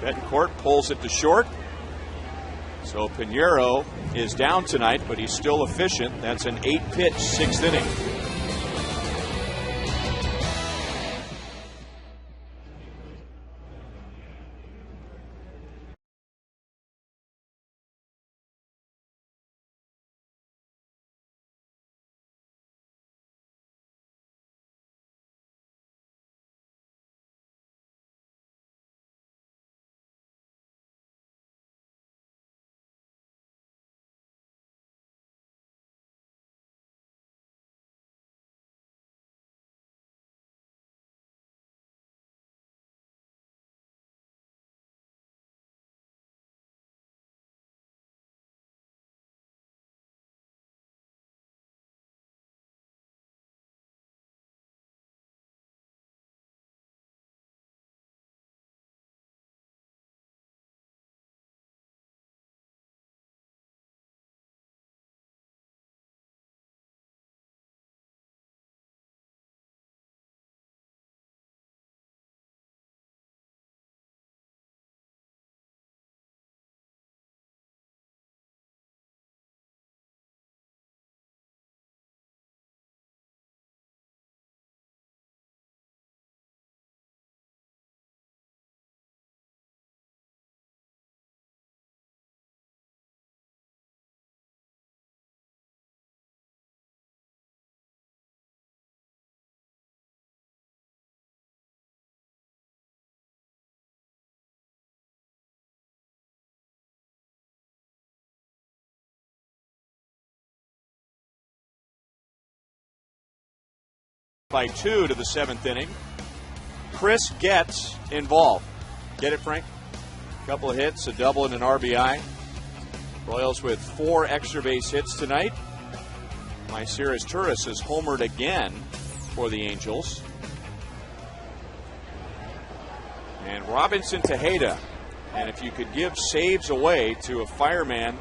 Betancourt pulls it to short. So Pinheiro is down tonight, but he's still efficient. That's an 8-pitch 6th inning. by 2 to the 7th inning. Chris gets involved. Get it, Frank? A couple of hits, a double and an RBI. Royals with 4 extra base hits tonight. Myceris Turris has homered again for the Angels. And Robinson Tejeda. And if you could give saves away to a fireman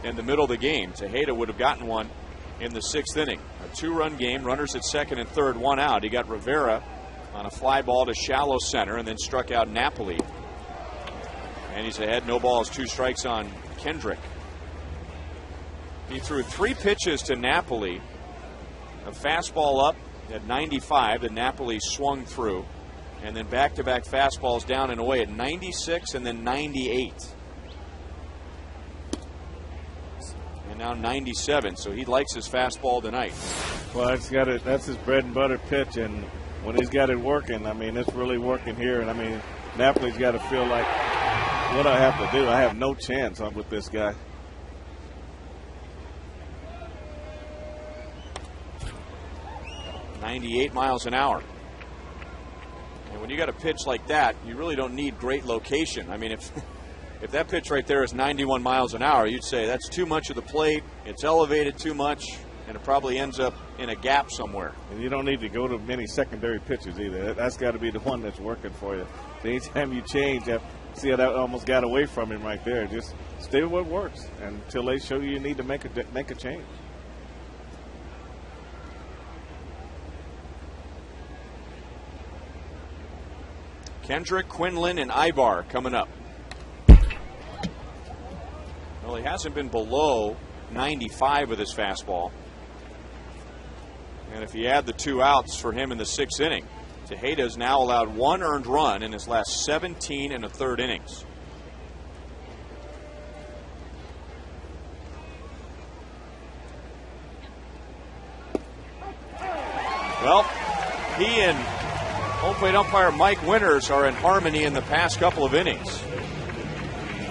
in the middle of the game, Tejeda would have gotten one in the 6th inning. A 2-run game, runners at second and third, 1 out. He got Rivera on a fly ball to shallow center and then struck out Napoli. And he's ahead, no balls, 2 strikes on Kendrick. He threw 3 pitches to Napoli. A fastball up at 95 that Napoli swung through. And then back-to-back fastballs down and away at 96 and then 98. And now 97, so he likes his fastball tonight. Well, that's his bread and butter pitch, and when he's got it working, I mean, it's really working here. And I mean, Napoli's got to feel like, what do I have to do? I have no chance with this guy. .98 miles an hour. And when you got a pitch like that, you really don't need great location. I mean, if that pitch right there is 91 miles an hour, you'd say that's too much of the plate, it's elevated too much, and it probably ends up in a gap somewhere. And you don't need to go to many secondary pitches either. That's got to be the one that's working for you. So anytime you change, see how that almost got away from him right there. Just stay with what works until they show you need to make a change. Kendrick, Quinlan, and Ibar coming up. Well, he hasn't been below 95 with his fastball. And if you add the 2 outs for him in the 6th inning, Tejeda has now allowed 1 earned run in his last 17 and a third innings. Well, he and home plate umpire Mike Winters are in harmony in the past couple of innings.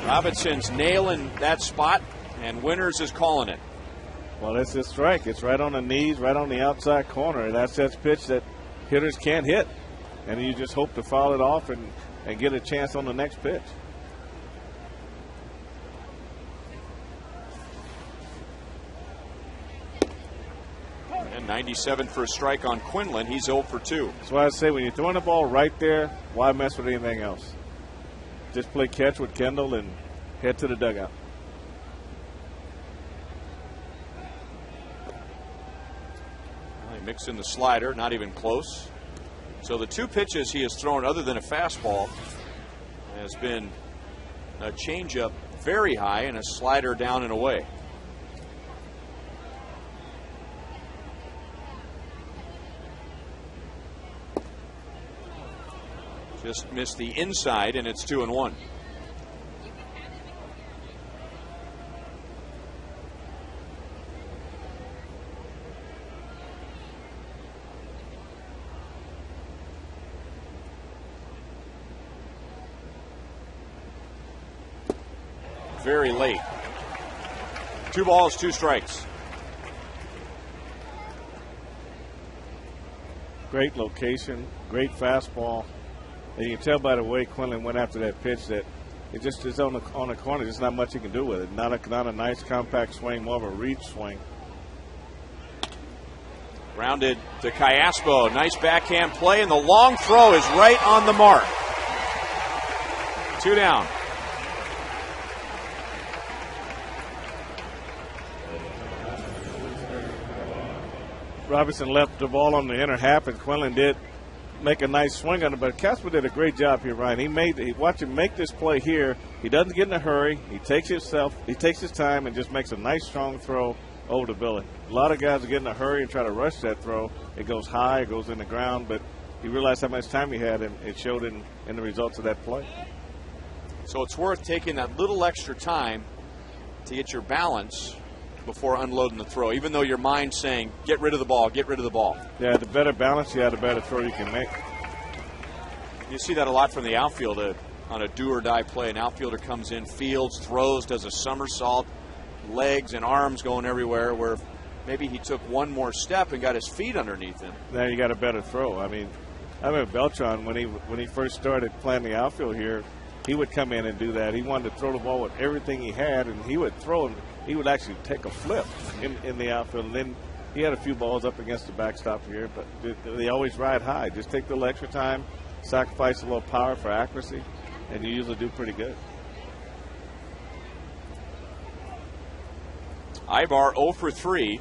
Robinson's nailing that spot, and Winters is calling it. Well, it's a strike. It's right on the knees, right on the outside corner. That's that pitch that hitters can't hit. And you just hope to foul it off and get a chance on the next pitch. And 97 for a strike on Quinlan. He's 0 for 2. That's why I say when you're throwing the ball right there, why mess with anything else? Just play catch with Kendall and head to the dugout. Well, he mixed in the slider, not even close. So the 2 pitches he has thrown other than a fastball has been a changeup very high and a slider down and away. Just missed the inside, and it's 2-1. Very late. 2 balls, 2 strikes. Great location, great fastball. And you can tell by the way Quinlan went after that pitch that it just is on the corner. There's not much he can do with it. Not a nice compact swing, more of a reach swing. Rounded to Callaspo. Nice backhand play, and the long throw is right on the mark. 2 down. Robinson left the ball on the inner half, and Quinlan did make a nice swing on it, but Casper did a great job here, Ryan. Watch him make this play here. He doesn't get in a hurry. He takes his time and just makes a nice strong throw over to Billy. A lot of guys get in a hurry and try to rush that throw. It goes high, it goes in the ground, but he realized how much time he had, and it showed in the results of that play. So it's worth taking that little extra time to get your balance before unloading the throw, even though your mind's saying, get rid of the ball, get rid of the ball. Yeah, the better balance you have, the better throw you can make. You see that a lot from the outfield on a do-or-die play. An outfielder comes in, fields, throws, does a somersault, legs and arms going everywhere, where maybe he took one more step and got his feet underneath him. Now you got a better throw. I mean, I remember Beltran when he first started playing the outfield here, he would come in and do that. He wanted to throw the ball with everything he had, and he would throw, and he would actually take a flip in the outfield. And then he had a few balls up against the backstop here, but they always ride high. Just take the little extra time, sacrifice a little power for accuracy, and you usually do pretty good. Ibar 0 for 3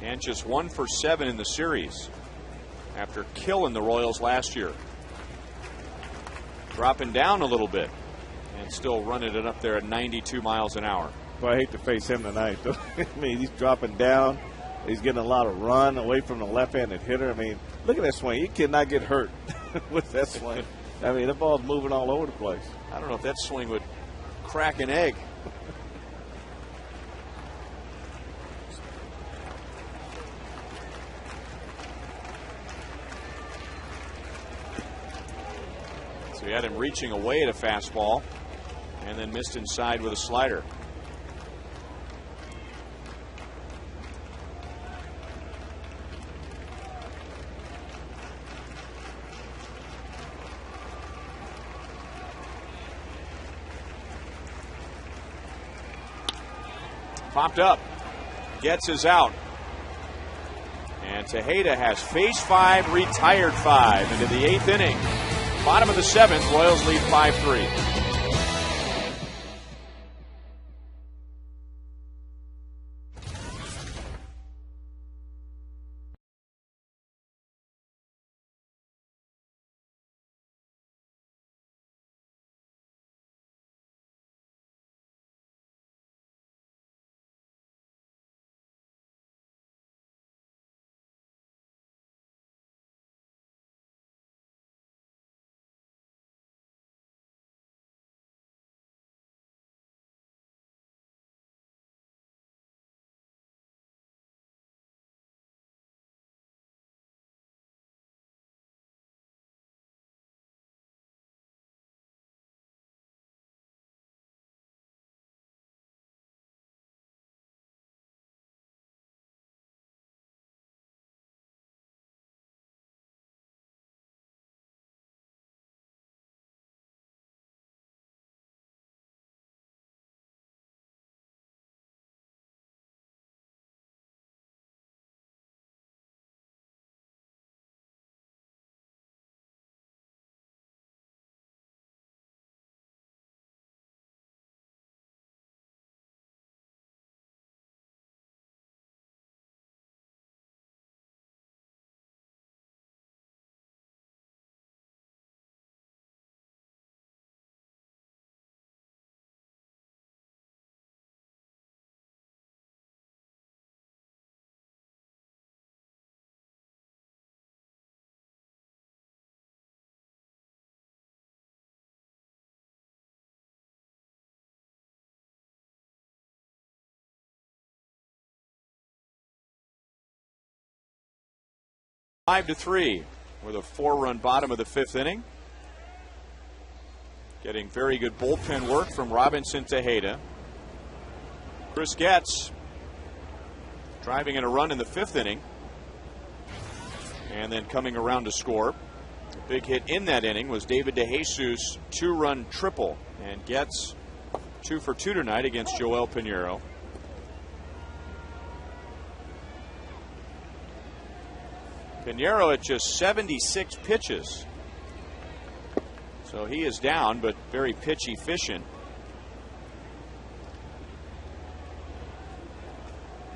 and just 1 for 7 in the series after killing the Royals last year. Dropping down a little bit and still running it up there at 92 miles an hour. Well, I hate to face him tonight, though. I mean, he's dropping down. He's getting a lot of run away from the left-handed hitter. I mean, look at that swing. He cannot get hurt with that swing. I mean, the ball's moving all over the place. I don't know if that swing would crack an egg. So he had him reaching away at a fastball and then missed inside with a slider. Popped up. Gets is out. And Tejeda has faced 5, retired 5 into the 8th inning. Bottom of the 7th, Royals lead 5-3. Five to 3 with a 4-run bottom of the 5th inning. Getting very good bullpen work from Robinson Tejeda. Chris Getz driving in a run in the 5th inning and then coming around to score. The big hit in that inning was David DeJesus' 2-run triple, and Getz 2 for 2 tonight against Joel Pinheiro. Pinheiro at just 76 pitches. So he is down, but very pitch efficient.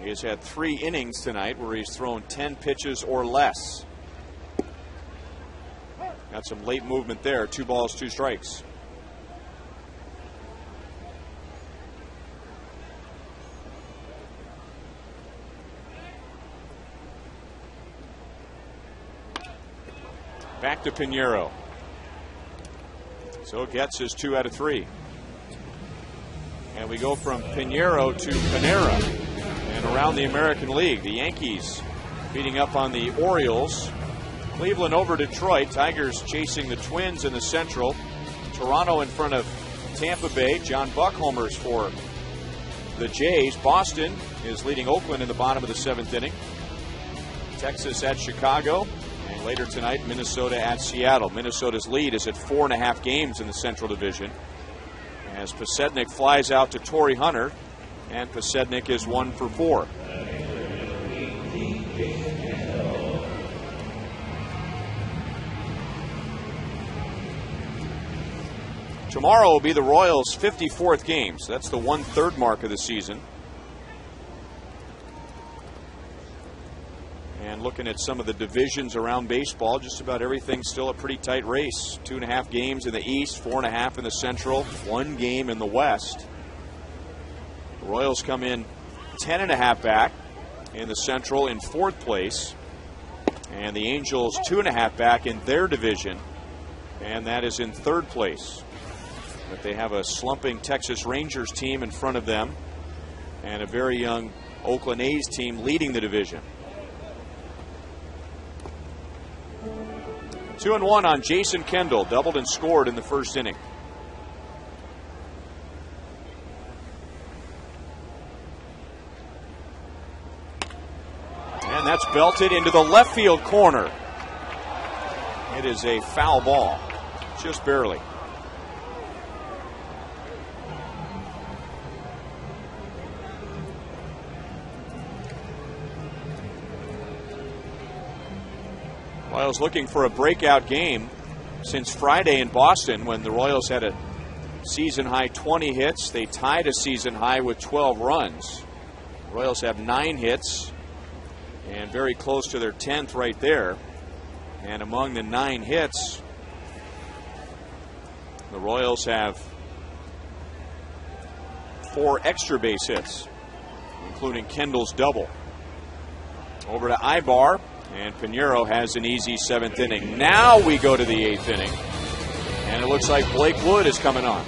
He has had 3 innings tonight where he's thrown 10 pitches or less. Got some late movement there. 2 balls, 2 strikes. Back to Pinheiro. So Getz is 2 out of 3. And we go from Pinheiro to Panera. And around the American League, the Yankees beating up on the Orioles. Cleveland over Detroit. Tigers chasing the Twins in the Central. Toronto in front of Tampa Bay. John Buck homers for the Jays. Boston is leading Oakland in the bottom of the 7th inning. Texas at Chicago. And later tonight, Minnesota at Seattle. Minnesota's lead is at 4.5 games in the Central Division, as Pasednik flies out to Torrey Hunter, and Pasednik is 1 for 4. Tomorrow will be the Royals' 54th game, so that's the 1/3 mark of the season. And looking at some of the divisions around baseball, just about everything's still a pretty tight race. 2.5 games in the East, 4.5 in the Central, 1 game in the West. The Royals come in 10.5 back in the Central in 4th place. And the Angels 2.5 back in their division, and that is in 3rd place. But they have a slumping Texas Rangers team in front of them, and a very young Oakland A's team leading the division. 2-1 on Jason Kendall, doubled and scored in the 1st inning. And that's belted into the left field corner. It is a foul ball, just barely. Royals looking for a breakout game since Friday in Boston, when the Royals had a season-high 20 hits. They tied a season high with 12 runs. The Royals have 9 hits and very close to their 10th right there. And among the 9 hits, the Royals have 4 extra base hits, including Kendall's double. Over to Ibar. And Pinheiro has an easy 7th inning. Now we go to the 8th inning, and it looks like Blake Wood is coming on.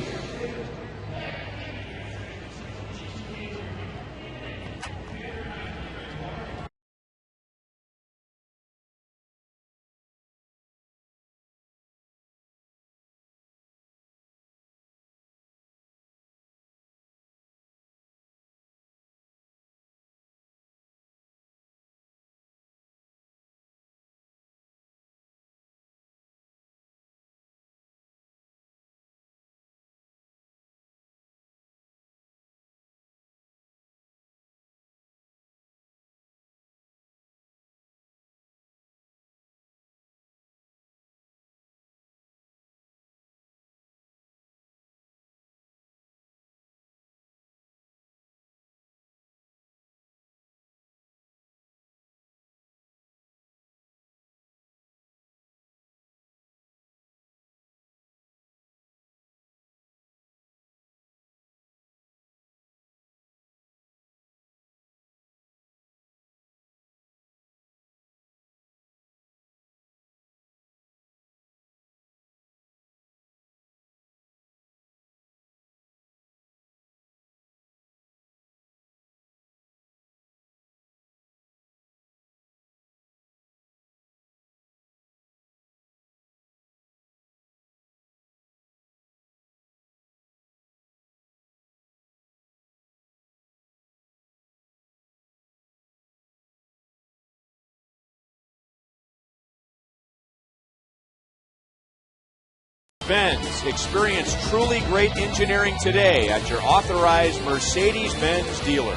Benz. Experience truly great engineering today at your authorized Mercedes-Benz dealer.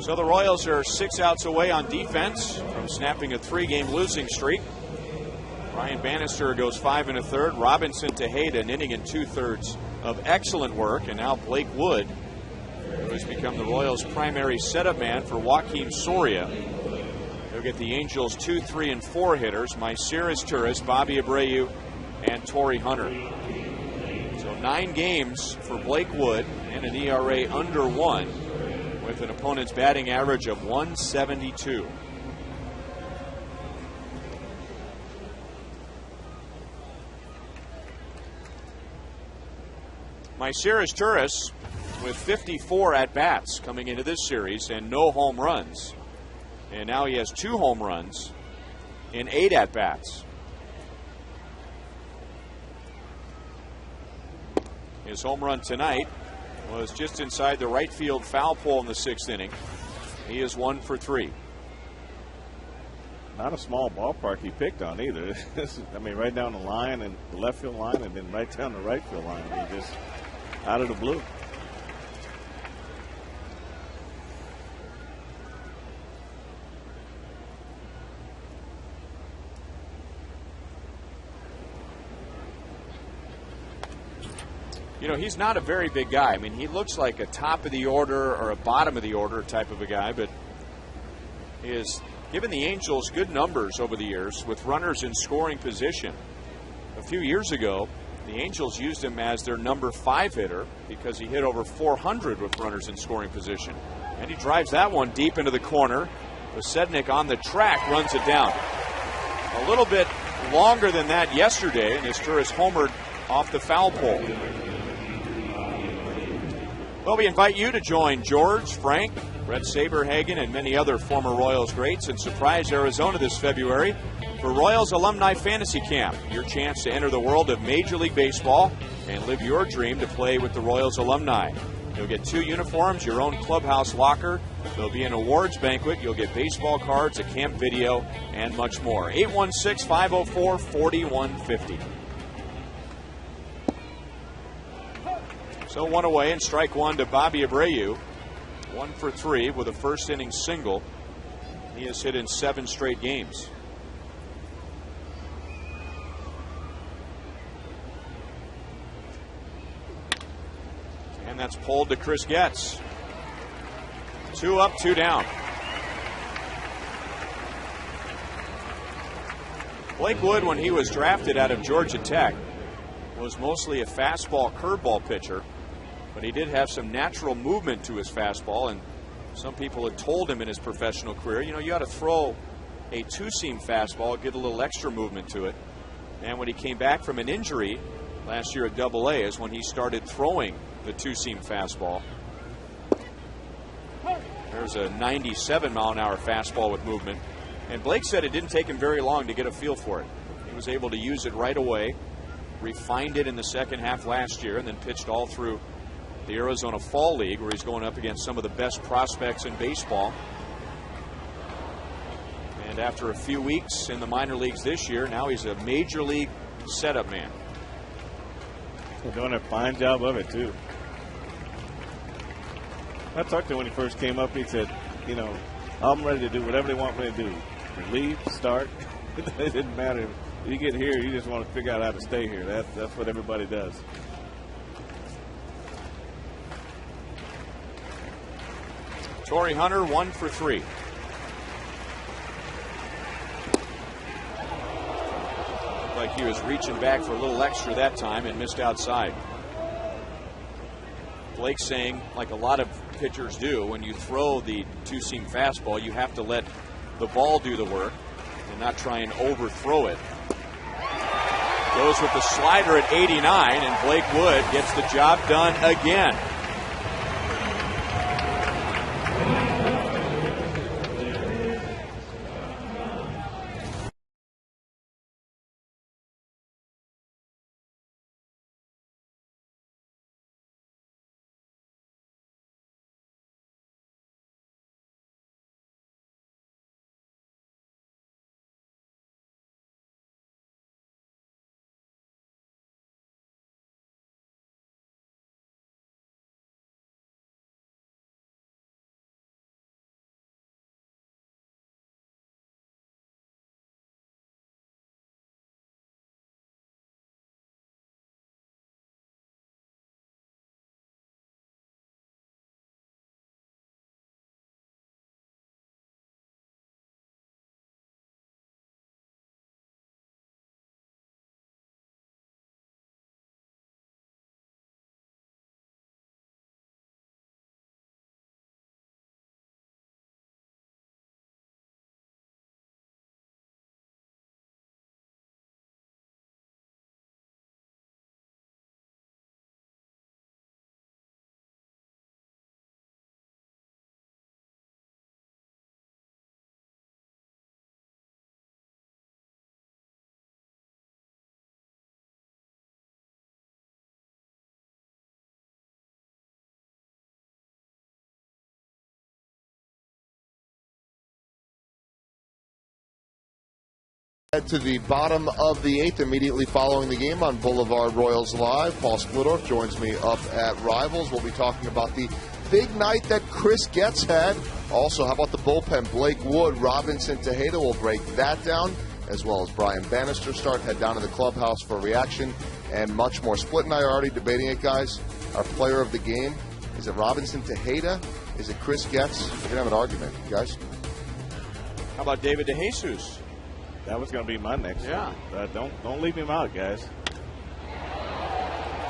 So the Royals are 6 outs away on defense from snapping a 3-game losing streak. Brian Bannister goes 5 1/3. Robinson Tejeda an inning and 2/3 of excellent work. And now Blake Wood, who has become the Royals' primary setup man for Joakim Soria. They'll get the Angels 2, 3, and 4 hitters: Myceres Turris, Bobby Abreu, and Torrey Hunter. So 9 games for Blake Wood and an ERA under 1, with an opponent's batting average of 172. Myceres Turris with 54 at-bats coming into this series and no home runs. And now he has 2 home runs in 8 at-bats. His home run tonight was just inside the right field foul pole in the 6th inning. He is 1 for 3. Not a small ballpark he picked on either. I mean, right down the line and the left field line, and then right down the right field line. He just out of the blue. You know, he's not a very big guy. I mean, he looks like a top of the order or a bottom of the order type of a guy, but he has given the Angels good numbers over the years with runners in scoring position. A few years ago, the Angels used him as their number 5 hitter because he hit over 400 with runners in scoring position. And he drives that one deep into the corner. Posednik on the track runs it down. A little bit longer than that yesterday, and Izturis homered off the foul pole. Well, we invite you to join George, Frank, Brett Saberhagen, and many other former Royals greats in Surprise, Arizona this February for Royals Alumni Fantasy Camp. Your chance to enter the world of Major League Baseball and live your dream to play with the Royals alumni. You'll get 2 uniforms, your own clubhouse locker. There'll be an awards banquet. You'll get baseball cards, a camp video, and much more. 816-504-4150. So 1 away and strike 1 to Bobby Abreu. 1 for 3 with a first inning single. He has hit in 7 straight games. And that's pulled to Chris Getz. 2 up, 2 down. Blake Wood, when he was drafted out of Georgia Tech, was mostly a fastball curveball pitcher. But he did have some natural movement to his fastball, and some people had told him in his professional career, you know, you ought to throw a 2-seam fastball, get a little extra movement to it. And when he came back from an injury last year at AA is when he started throwing the 2-seam fastball. There's a 97-mile-an-hour fastball with movement. And Blake said it didn't take him very long to get a feel for it. He was able to use it right away, refined it in the second half last year, and then pitched all through the Arizona Fall League, where he's going up against some of the best prospects in baseball. And after a few weeks in the minor leagues this year, now he's a major league setup man. He's doing a fine job of it, too. I talked to him when he first came up. He said, you know, I'm ready to do whatever they want me to do. Relieve, start. It didn't matter. You get here, you just want to figure out how to stay here. That's what everybody does. Torrey Hunter 1 for 3. Looked like he was reaching back for a little extra that time and missed outside. Blake saying, like a lot of pitchers do, when you throw the 2-seam fastball, you have to let the ball do the work and not try and overthrow it. Goes with the slider at 89, and Blake Wood gets the job done again. Head to the bottom of the 8th immediately following the game on Boulevard Royals Live. Paul Splittorff joins me up at Rivals. We'll be talking about the big night that Chris Getz had. Also, how about the bullpen? Blake Wood, Robinson Tejeda will break that down, as well as Brian Bannister start. Head down to the clubhouse for a reaction and much more. Split and I are already debating it, guys. Our player of the game, is it Robinson Tejeda? Is it Chris Getz? We're going to have an argument, guys. How about David DeJesus? That was going to be my next. Yeah. Don't leave him out, guys.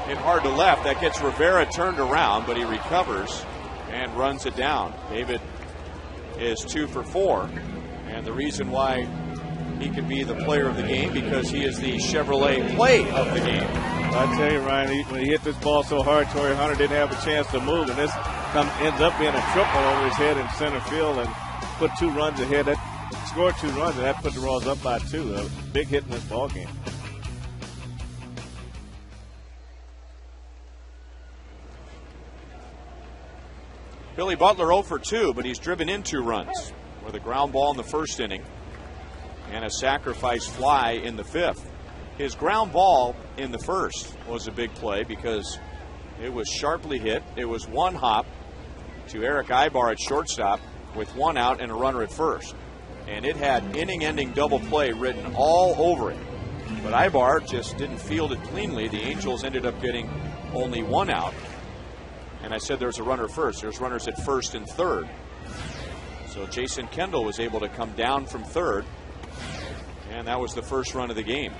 Hit hard to left. That gets Rivera turned around, but he recovers and runs it down. David is 2 for 4, and the reason why he can be the player of the game because he is the Chevrolet play of the game. I tell you, Ryan, when he hit this ball so hard, Torrey Hunter didn't have a chance to move, and this ends up being a triple over his head in center field and put 2 runs ahead. That scored 2 runs, and that put the Royals up by 2. A big hit in this ball game. Billy Butler 0 for 2, but he's driven in 2 runs with a ground ball in the first inning and a sacrifice fly in the 5th. His ground ball in the first was a big play because it was sharply hit. It was 1 hop to Eric Ibar at shortstop with 1 out and a runner at first. And it had inning-ending double play written all over it. But Ibar just didn't field it cleanly. The Angels ended up getting only 1 out. And I said there's a runner first. There's runners at first and third. So Jason Kendall was able to come down from third. And that was the first run of the game.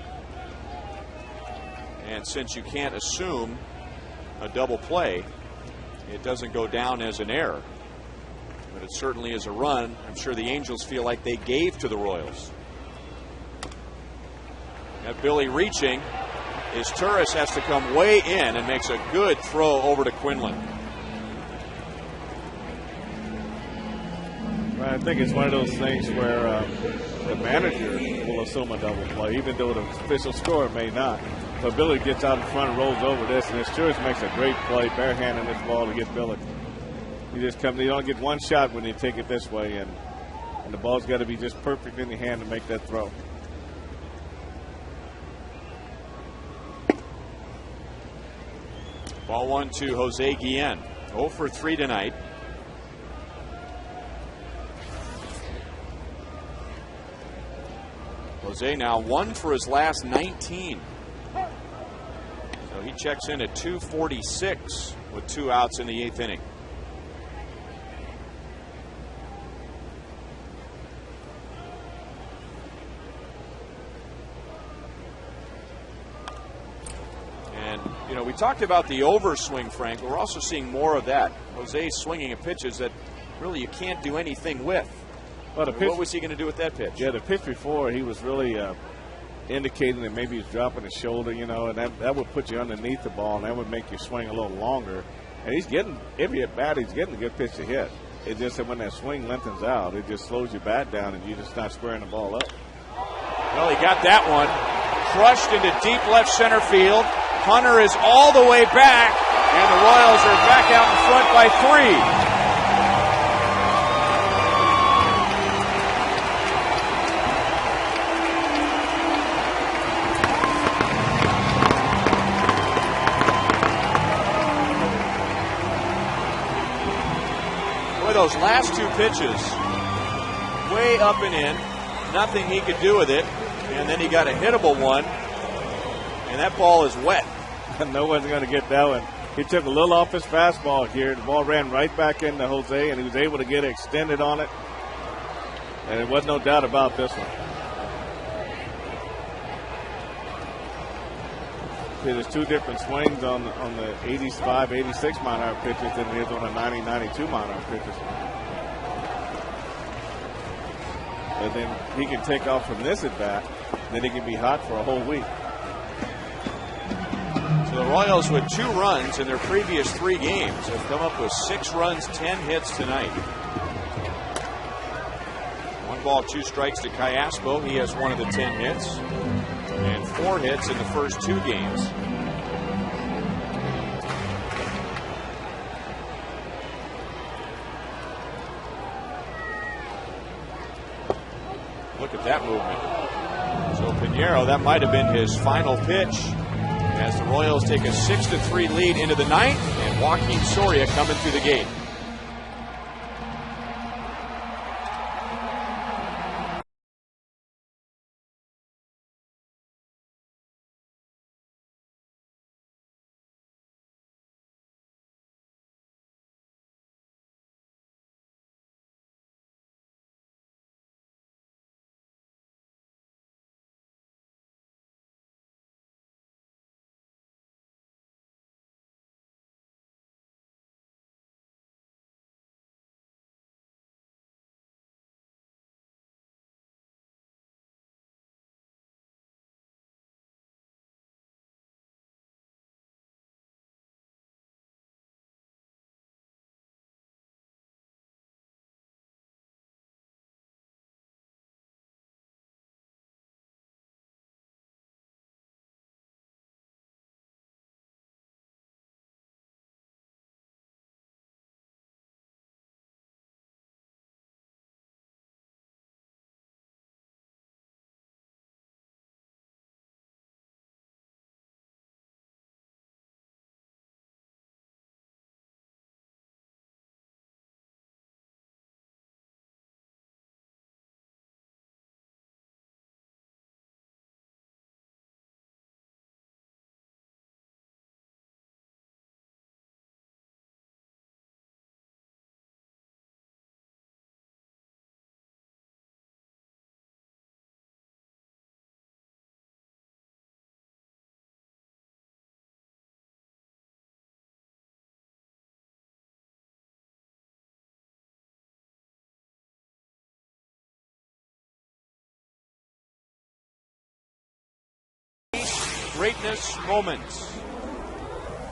And since you can't assume a double play, it doesn't go down as an error. But it certainly is a run. I'm sure the Angels feel like they gave to the Royals. Got Billy reaching. His Turris has to come way in and makes a good throw over to Quinlan. I think it's one of those things where the manager will assume a double play, even though the official score may not. So Billy gets out in front and rolls over this, and his Turris makes a great play, barehanding this ball to get Billy. You don't get 1 shot when you take it this way, and the ball's got to be just perfect in your hand to make that throw. Ball 1 to Jose Guillen. 0 for 3 tonight. Jose now 1 for his last 19. So he checks in at 246 with 2 outs in the 8th inning. And, we talked about the overswing, Frank. We're also seeing more of that. Jose swinging at pitches that really you can't do anything with. Well, what was he going to do with that pitch? Yeah, the pitch before, he was really indicating that maybe he's dropping his shoulder, and that would put you underneath the ball, and that would make you swing a little longer. And he's getting, every at bat, he's getting a good pitch to hit. It's just that when that swing lengthens out, it just slows your bat down, and you're just not squaring the ball up. Well, he got that one. Crushed into deep left center field. Hunter is all the way back, and the Royals are back out in front by 3. Those last 2 pitches, way up and in, nothing he could do with it, and then he got a hittable one, and that ball is wet. No one's going to get that one. He took a little off his fastball here. The ball ran right back into Jose, and he was able to get it extended on it, and there was no doubt about this one. See, there's 2 different swings on the 85, 86 mile-an-hour pitches than there is on the 90, 92 mile-an-hour pitches. But then he can take off from this at bat, then he can be hot for a whole week. So the Royals, with 2 runs in their previous 3 games, have come up with 6 runs, 10 hits tonight. 1 ball, 2 strikes to Callaspo. He has 1 of the 10 hits. And 4 hits in the first 2 games. Look at that movement. So Pinheiro, that might have been his final pitch as the Royals take a 6-3 lead into the ninth, and Joaquin Soria coming through the gate. Greatness moments.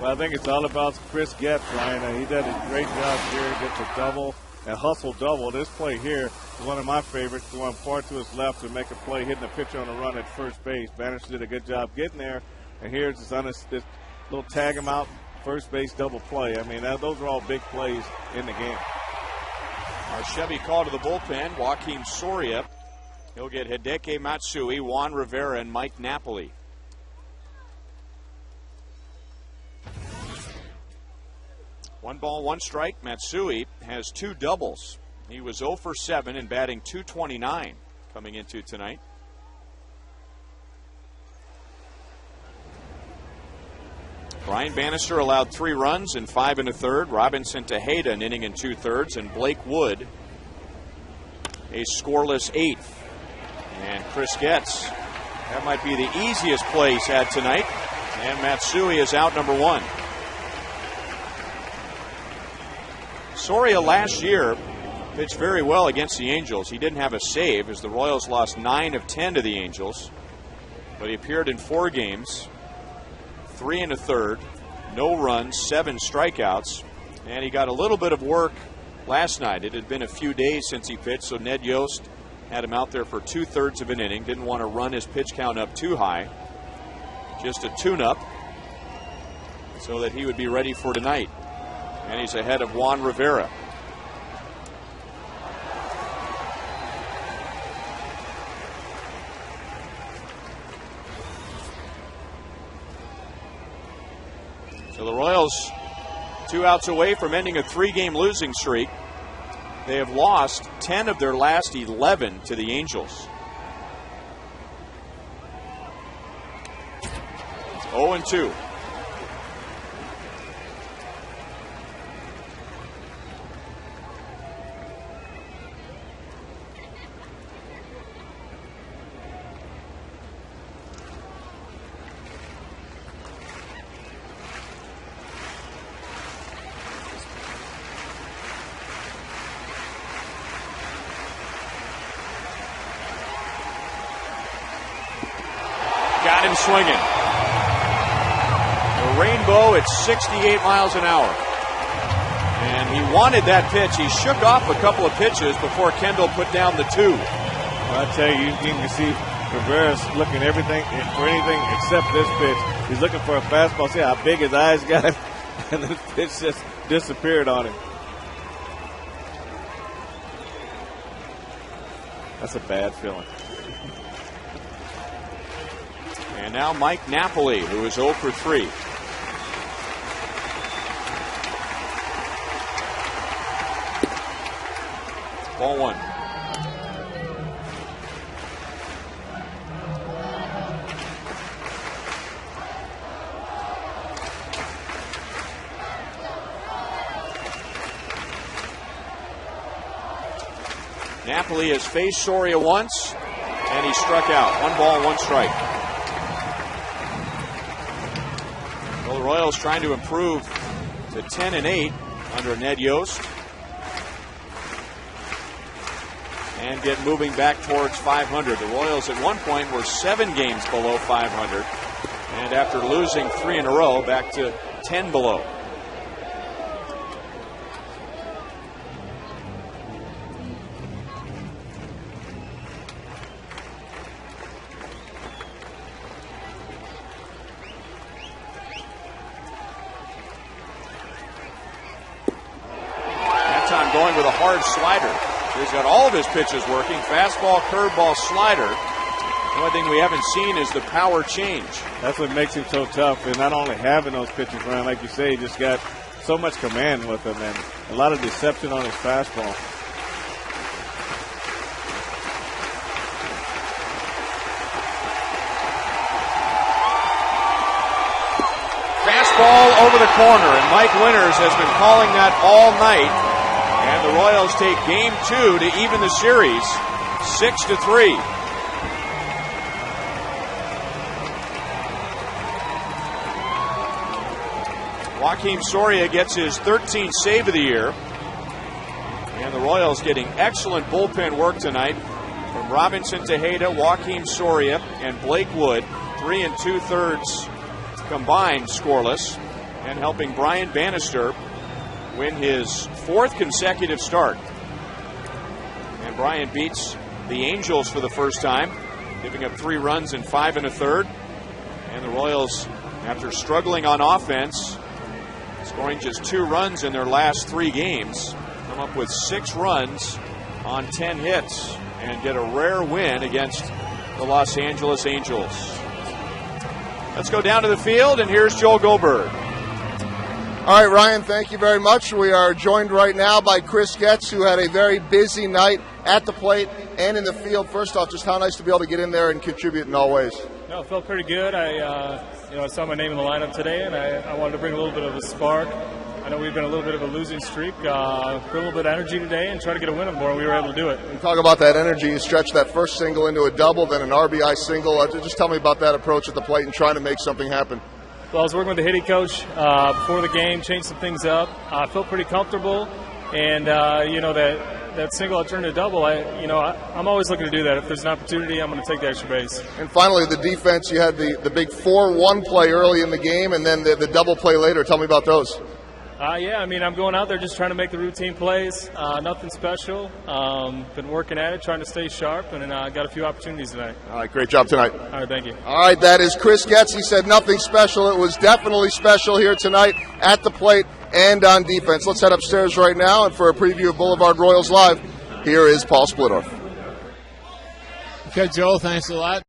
Well, I think it's all about Chris Getz, Ryan. He did a great job here. Gets a double, a hustle double. This play here is one of my favorites, going far to his left to make a play, hitting a pitcher on a run at first base. Bannister did a good job getting there. And here's this little tag him out, first base double play. I mean, those are all big plays in the game. Our Chevy call to the bullpen, Joaquin Soria. He'll get Hideki Matsui, Juan Rivera, and Mike Napoli. One ball, one strike. Matsui has two doubles. He was 0 for 7 and batting .229 coming into tonight. Brian Bannister allowed 3 runs in 5 1/3. Robinson Tejeda an inning and 2/3, and Blake Wood a scoreless 8th. And Chris Getz, that might be the easiest play he's had tonight. And Matsui is out number 1. Soria last year pitched very well against the Angels. He didn't have a save as the Royals lost 9 of 10 to the Angels. But he appeared in 4 games, 3 1/3, no runs, 7 strikeouts. And he got a little bit of work last night. It had been a few days since he pitched, so Ned Yost had him out there for 2/3 of an inning. Didn't want to run his pitch count up too high. Just a tune-up so that he would be ready for tonight. And he's ahead of Juan Rivera. So the Royals 2 outs away from ending a 3-game losing streak. They have lost 10 of their last 11 to the Angels. 0-2. Got him swinging. The rainbow at 68 miles an hour. And he wanted that pitch. He shook off a couple of pitches before Kendall put down the 2. Well, I tell you, you can see Rivera's looking for anything except this pitch. He's looking for a fastball. See how big his eyes got? And this pitch just disappeared on him. That's a bad feeling. And now Mike Napoli, who is 0 for 3. Ball 1. Napoli has faced Soria once, and he struck out. 1 ball, 1 strike. Well, the Royals trying to improve to 10-8 under Ned Yost and get moving back towards 500. The Royals at one point were 7 games below 500, and after losing 3 in a row, back to 10 below. Going with a hard slider. He's got all of his pitches working. Fastball, curveball, slider. The only thing we haven't seen is the power change. That's what makes him so tough. And not only having those pitches around, like you say, he just got so much command with him and a lot of deception on his fastball. Fastball over the corner, and Mike Winters has been calling that all night. And the Royals take game 2 to even the series, 6-3. Joakim Soria gets his 13th save of the year. And the Royals getting excellent bullpen work tonight from Robinson Tejeda, Joakim Soria, and Blake Wood. 3 2/3 combined scoreless, and helping Brian Bannister win his 4th consecutive start. And Brian beats the Angels for the first time, giving up 3 runs in 5 1/3. And the Royals, after struggling on offense, scoring just 2 runs in their last 3 games, come up with 6 runs on 10 hits and get a rare win against the Los Angeles Angels. Let's go down to the field, and here's Joel Goldberg. All right, Ryan, thank you very much. We are joined right now by Chris Getz, who had a very busy night at the plate and in the field. First off, just how nice to be able to get in there and contribute in all ways. No, it felt pretty good. I saw my name in the lineup today, and I wanted to bring a little bit of a spark. I know we've been a little bit of a losing streak. Bring a little bit of energy today and try to get a win on board, and we were able to do it. And talk about that energy. You stretched that first single into a double, then an RBI single. Just tell me about that approach at the plate and trying to make something happen. Well, I was working with the hitting coach before the game, changed some things up. I felt pretty comfortable, and that single I turned to a double. I'm always looking to do that. If there's an opportunity, I'm going to take the extra base. And finally, the defense. You had the big 4-1 play early in the game, and then the double play later. Tell me about those. I'm going out there just trying to make the routine plays. Nothing special. Been working at it, trying to stay sharp, and got a few opportunities tonight. All right, great job tonight. All right, thank you. All right, that is Chris Getz. He said nothing special. It was definitely special here tonight at the plate and on defense. Let's head upstairs right now, and for a preview of Boulevard Royals Live, here is Paul Splittorff. Okay, Joel, thanks a lot.